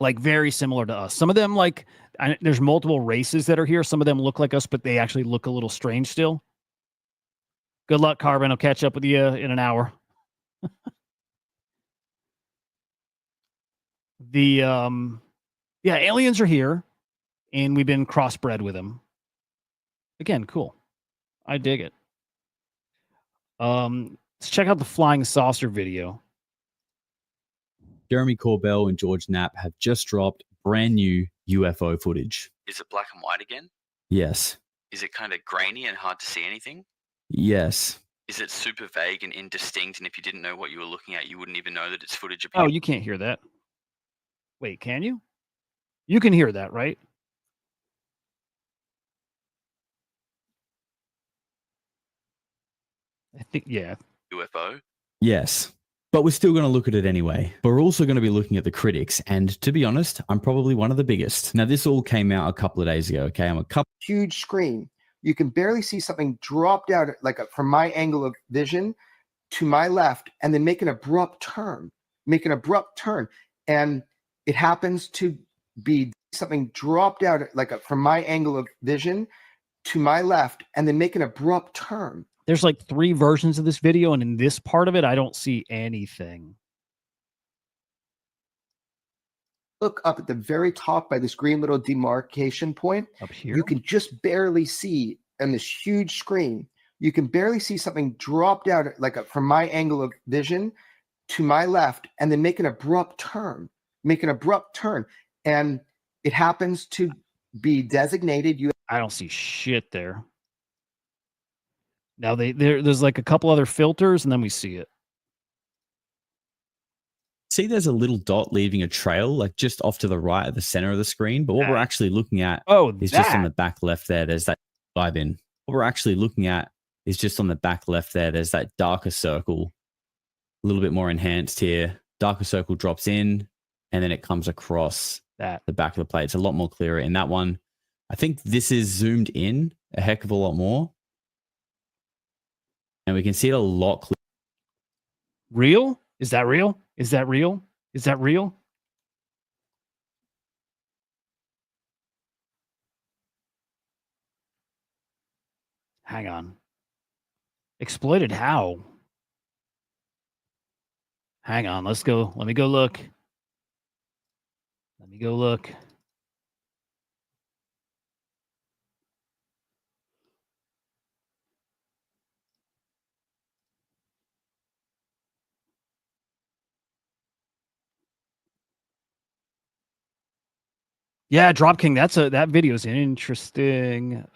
Like, very similar to us. Some of them, there's multiple races that are here. Some of them look like us, but they actually look a little strange still. Good luck, Carbon. I'll catch up with you in an hour. Aliens are here, and we've been crossbred with them. Again, cool. I dig it. Let's check out the flying saucer video. Jeremy Corbell and George Knapp have just dropped brand new UFO footage. Is it black and white again? Yes. Is it kind of grainy and hard to see anything? Yes. Is it super vague and indistinct, and if you didn't know what you were looking at, you wouldn't even know that it's footage of Oh, you can't hear that. Wait, can you? You can hear that, right? I think, yeah. UFO? Yes. But we're still going to look at it anyway. But we're also going to be looking at the critics. And to be honest, I'm probably one of the biggest. Now, this all came out a couple of days ago, okay? Huge screen. You can barely see something dropped out from my angle of vision to my left and then make an abrupt turn. And it happens to be something dropped out from my angle of vision to my left and then make an abrupt turn. There's like 3 versions of this video, and in this part of it, I don't see anything. Look up at the very top by this green little demarcation point. Up here? You can just barely see on this huge screen. You can barely see something dropped out from my angle of vision to my left and then make an abrupt turn. And it happens to be designated. I don't see shit there. Now there's like a couple other filters, and then we see it. See, there's a little dot leaving a trail, like just off to the right at the center of the screen. But what we're actually looking at is just on the back left there. There's that vibe in. What we're actually looking at is just on the back left there. There's that darker circle, a little bit more enhanced here. Darker circle drops in, and then it comes across the back of the plate. It's a lot more clearer in that one. I think this is zoomed in a heck of a lot more. And we can see it a lot clearer. Real? Is that real? Is that real? Is that real? Hang on. Exploited how? Hang on. Let's go. Let me go look. Yeah, Drop King. That video is interesting.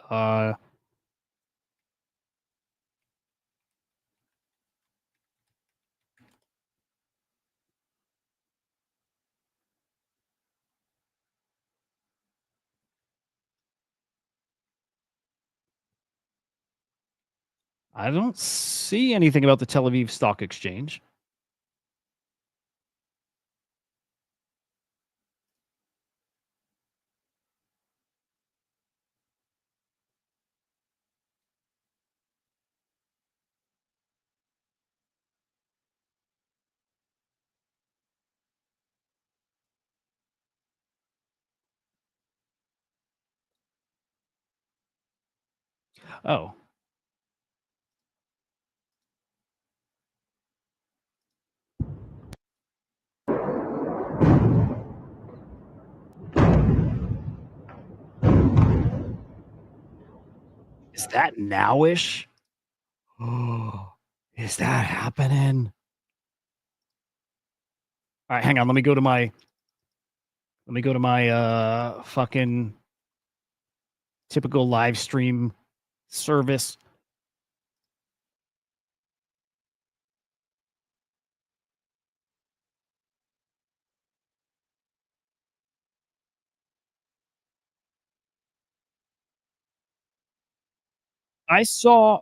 I don't see anything about the Tel Aviv Stock Exchange. Oh. Is that nowish? Oh, is that happening? All right, hang on. Let me go to my fucking typical live stream service. I saw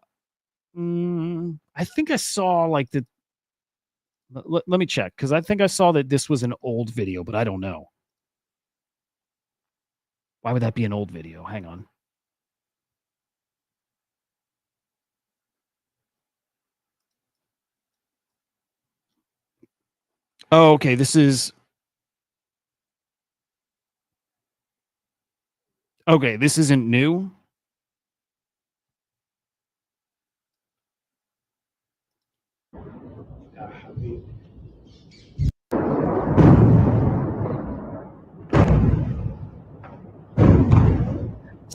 I think I saw like the let me check because I think I saw that this was an old video, but I don't know. Why would that be an old video? Hang on. Oh, okay. This is okay. This isn't new.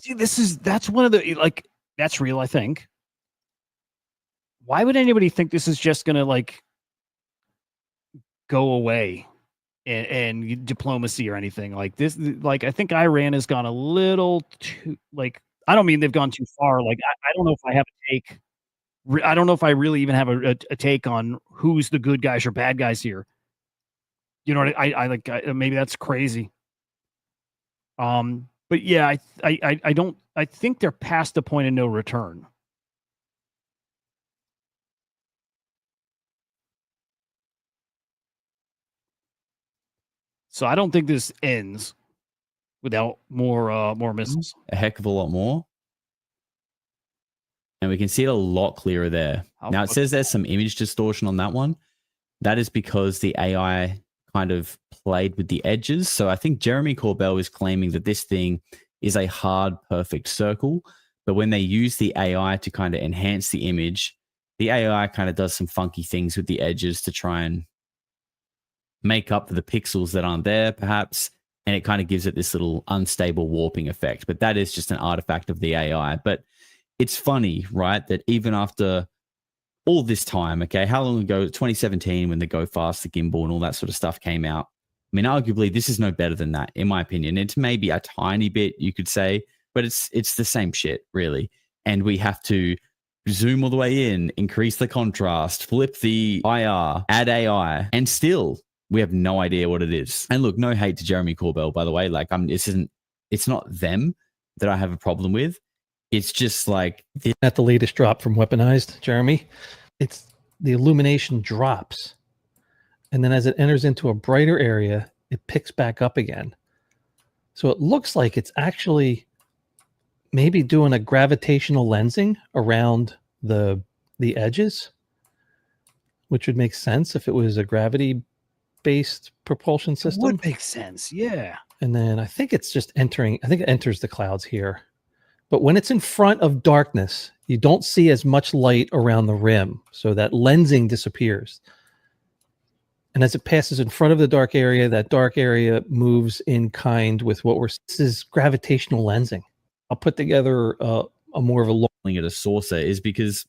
See, that's one of the like that's real, I think. Why would anybody think this is just gonna like go away and diplomacy or anything like this? Like, I think Iran has gone a little too like. I don't mean they've gone too far. Like, I don't know if I have a take. I don't know if I really even have a take on who's the good guys or bad guys here. You know what I like? Maybe that's crazy. But yeah, I don't. I think they're past the point of no return. So I don't think this ends without more missiles. A heck of a lot more. And we can see it a lot clearer there. Now it says there's some image distortion on that one. That is because the AI kind of played with the edges. So I think Jeremy Corbell is claiming that this thing is a hard, perfect circle. But when they use the AI to kind of enhance the image, the AI kind of does some funky things with the edges to try and make up for the pixels that aren't there, perhaps. And it kind of gives it this little unstable warping effect. But that is just an artifact of the AI. But it's funny, right, that even after all this time, okay, how long ago? 2017, when the Go Fast, the gimbal, and all that sort of stuff came out. I mean, arguably, this is no better than that, in my opinion. It's maybe a tiny bit, you could say, but it's the same shit, really. And we have to zoom all the way in, increase the contrast, flip the IR, add AI, and still we have no idea what it is. And look, no hate to Jeremy Corbell, by the way. Like, it's not them that I have a problem with. It's just like at the latest drop from Weaponized, Jeremy. It's the illumination drops, and then as it enters into a brighter area, it picks back up again. So it looks like it's actually maybe doing a gravitational lensing around the edges, which would make sense if it was a gravity-based propulsion system. It would make sense, yeah. And then I think it's just entering. I think it enters the clouds here. But when it's in front of darkness, you don't see as much light around the rim. So that lensing disappears. And as it passes in front of the dark area, that dark area moves in kind with what this is gravitational lensing. I'll put together a more of a looking at a saucer is because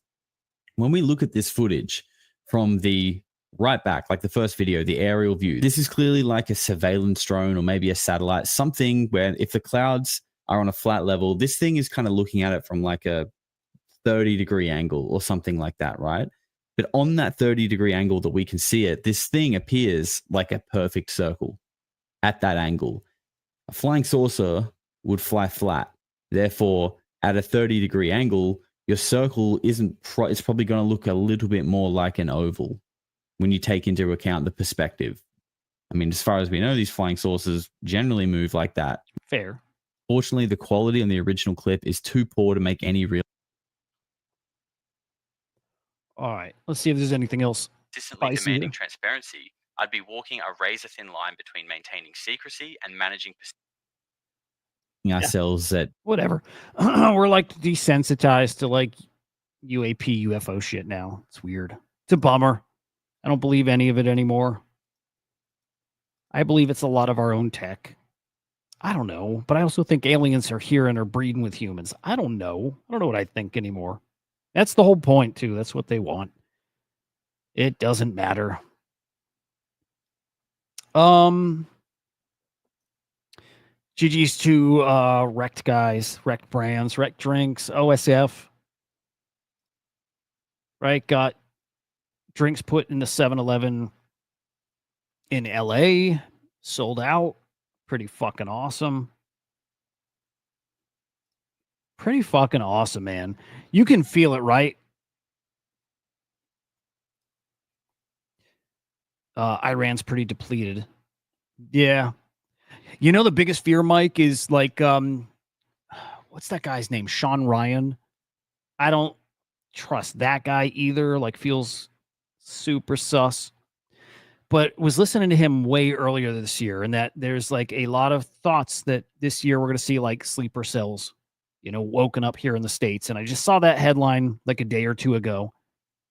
when we look at this footage from the right back, like the first video, the aerial view. This is clearly like a surveillance drone or maybe a satellite, something where if the clouds are on a flat level, this thing is kind of looking at it from like a 30-degree angle or something like that, right? But on that 30-degree angle that we can see it, this thing appears like a perfect circle at that angle. A flying saucer would fly flat. Therefore, at a 30-degree angle, your circle it's probably going to look a little bit more like an oval when you take into account the perspective. I mean, as far as we know, these flying saucers generally move like that. Fair. Fortunately, the quality on the original clip is too poor to make any real. All right. Let's see if there's anything else. Consistently demanding transparency, I'd be walking a razor-thin line between maintaining secrecy and managing ourselves at whatever. We're like desensitized to like UAP, UFO shit now. It's weird. It's a bummer. I don't believe any of it anymore. I believe it's a lot of our own tech. I don't know, but I also think aliens are here and are breeding with humans. I don't know. I don't know what I think anymore. That's the whole point, too. That's what they want. It doesn't matter. GG's to wrecked guys, wrecked brands, wrecked drinks, OSF. Right? Got drinks put in the 7-Eleven in LA, sold out. Pretty fucking awesome. Pretty fucking awesome, man. You can feel it, right? Iran's pretty depleted. Yeah. You know, the biggest fear, Mike, is like, what's that guy's name? Sean Ryan. I don't trust that guy either. Like, feels super sus. But was listening to him way earlier this year, and that there's like a lot of thoughts that this year we're going to see like sleeper cells, you know, woken up here in the States. And I just saw that headline like a day or two ago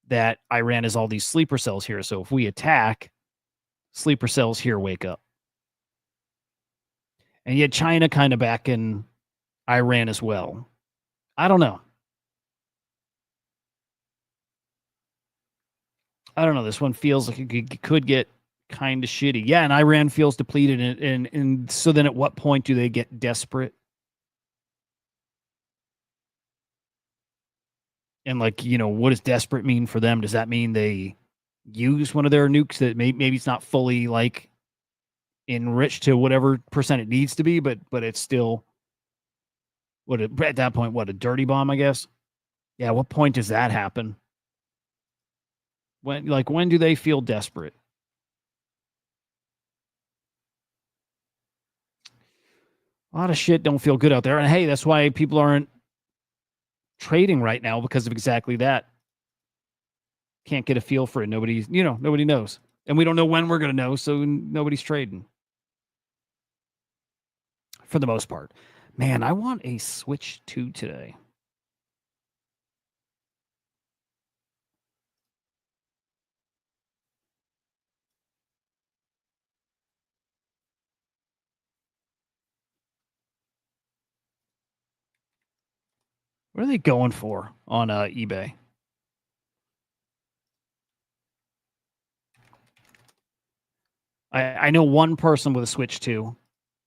that Iran has all these sleeper cells here. So if we attack, sleeper cells here wake up. And yet China kind of back in Iran as well. I don't know. I don't know. This one feels like it could get kind of shitty. Yeah, and Iran feels depleted. And so then at what point do they get desperate? And like, you know, what does desperate mean for them? Does that mean they use one of their nukes that maybe it's not fully like enriched to whatever percent it needs to be, but it's still at that point, what, a dirty bomb, I guess? Yeah, what point does that happen? When do they feel desperate? A lot of shit don't feel good out there. And hey, that's why people aren't trading right now, because of exactly that. Can't get a feel for it. Nobody knows. And we don't know when we're going to know, so nobody's trading. For the most part. Man, I want a Switch 2 today. What are they going for on eBay? I know one person with a Switch 2.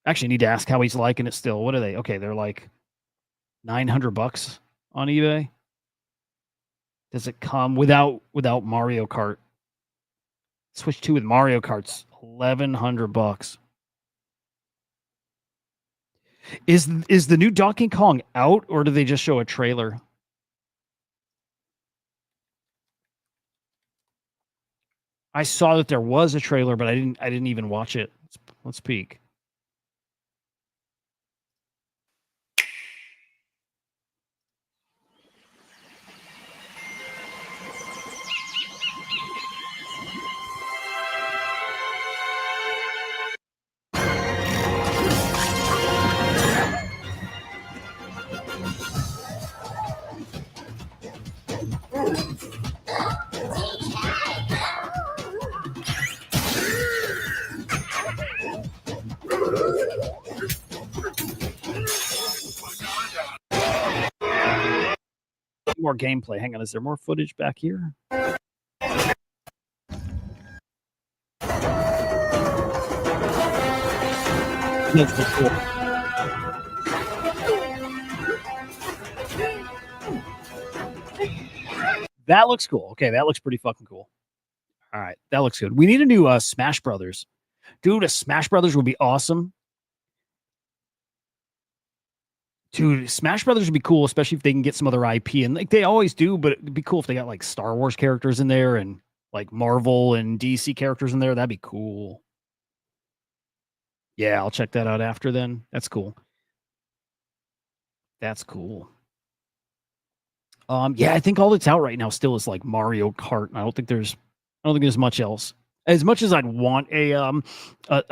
Actually, need to ask how he's liking it still. What are they? Okay, they're like $900 on eBay. Does it come without Mario Kart? Switch 2 with Mario Kart's $1,100. Is the new Donkey Kong out, or do they just show a trailer? I saw that there was a trailer, but I didn't even watch it. Let's peek. More gameplay. Hang on, is there more footage back here? That's cool. That looks cool. Okay, that looks pretty fucking cool. All right, that looks good. We need a new Smash Brothers. Dude, a Smash Brothers would be awesome. Dude, Smash Brothers would be cool, especially if they can get some other IP. And like they always do, but it'd be cool if they got like Star Wars characters in there and like Marvel and DC characters in there. That'd be cool. Yeah, I'll check that out after then. That's cool. That's cool. Yeah, I think all that's out right now still is like Mario Kart. I don't think there's much else. As much as I'd want a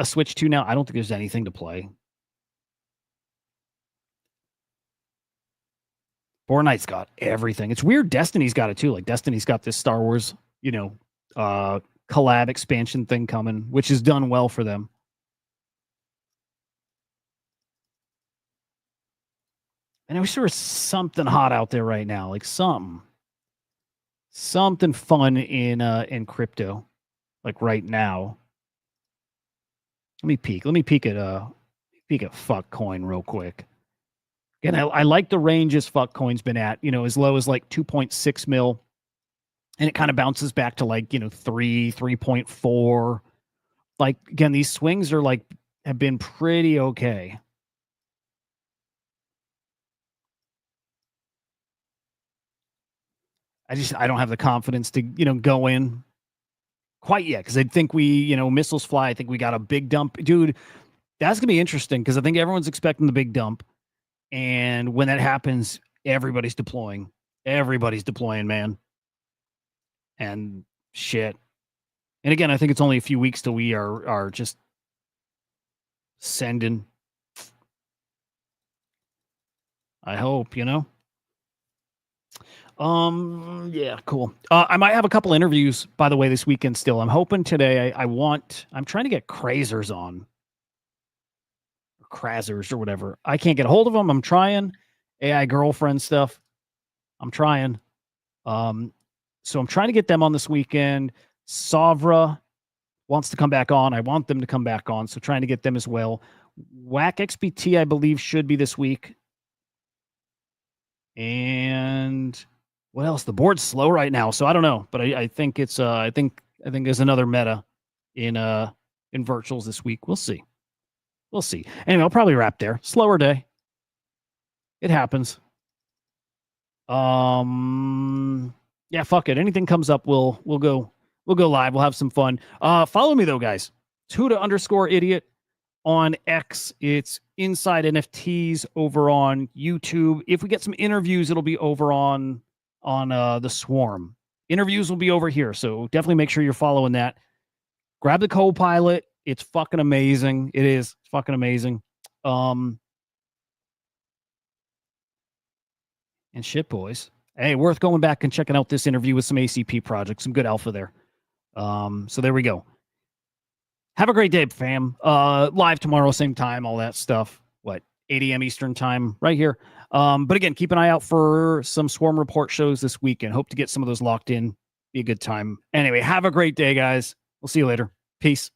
Switch 2 now, I don't think there's anything to play. Fortnite's got everything. It's weird Destiny's got it too. Like Destiny's got this Star Wars, collab expansion thing coming, which has done well for them. And I wish there was something hot out there right now, like something fun in crypto, like right now. Let me peek at fuck coin real quick. Again, I like the ranges fuck coin's been at, as low as like 2.6 mil. And it kind of bounces back to like, 3.4. Like, again, these swings are like, have been pretty okay. I don't have the confidence to, go in quite yet. Cause I think missiles fly. I think we got a big dump, dude. That's gonna be interesting. Cause I think everyone's expecting the big dump. And when that happens, everybody's deploying, man. And shit. And again, I think it's only a few weeks till we are just sending. I hope, Yeah, cool. I might have a couple interviews, by the way, this weekend still. I'm hoping today I'm trying to get Krazers on. Krazers or whatever. I can't get a hold of them. I'm trying. AI girlfriend stuff. I'm trying. So I'm trying to get them on this weekend. Savra wants to come back on. I want them to come back on. So trying to get them as well. Whack XBT, I believe, should be this week. And what else? The board's slow right now, so I don't know. But I think it's I think there's another meta in virtuals this week. We'll see. Anyway, I'll probably wrap there. Slower day. It happens. Yeah, fuck it. Anything comes up, we'll go live. We'll have some fun. Follow me though, guys. It's Huda_idiot on X. It's Inside NFTs over on YouTube. If we get some interviews, it'll be over on the Swarm. Interviews will be over here, so definitely make sure you're following that. Grab the Copilot. It's fucking amazing. It is fucking amazing. And shit, boys. Hey, worth going back and checking out this interview with some ACP projects. Some good alpha there. So there we go. Have a great day, fam. Live tomorrow, same time, all that stuff. 8 a.m. Eastern time, right here. But again, keep an eye out for some Swarm Report shows this weekend. Hope to get some of those locked in. Be a good time. Anyway, have a great day, guys. We'll see you later. Peace.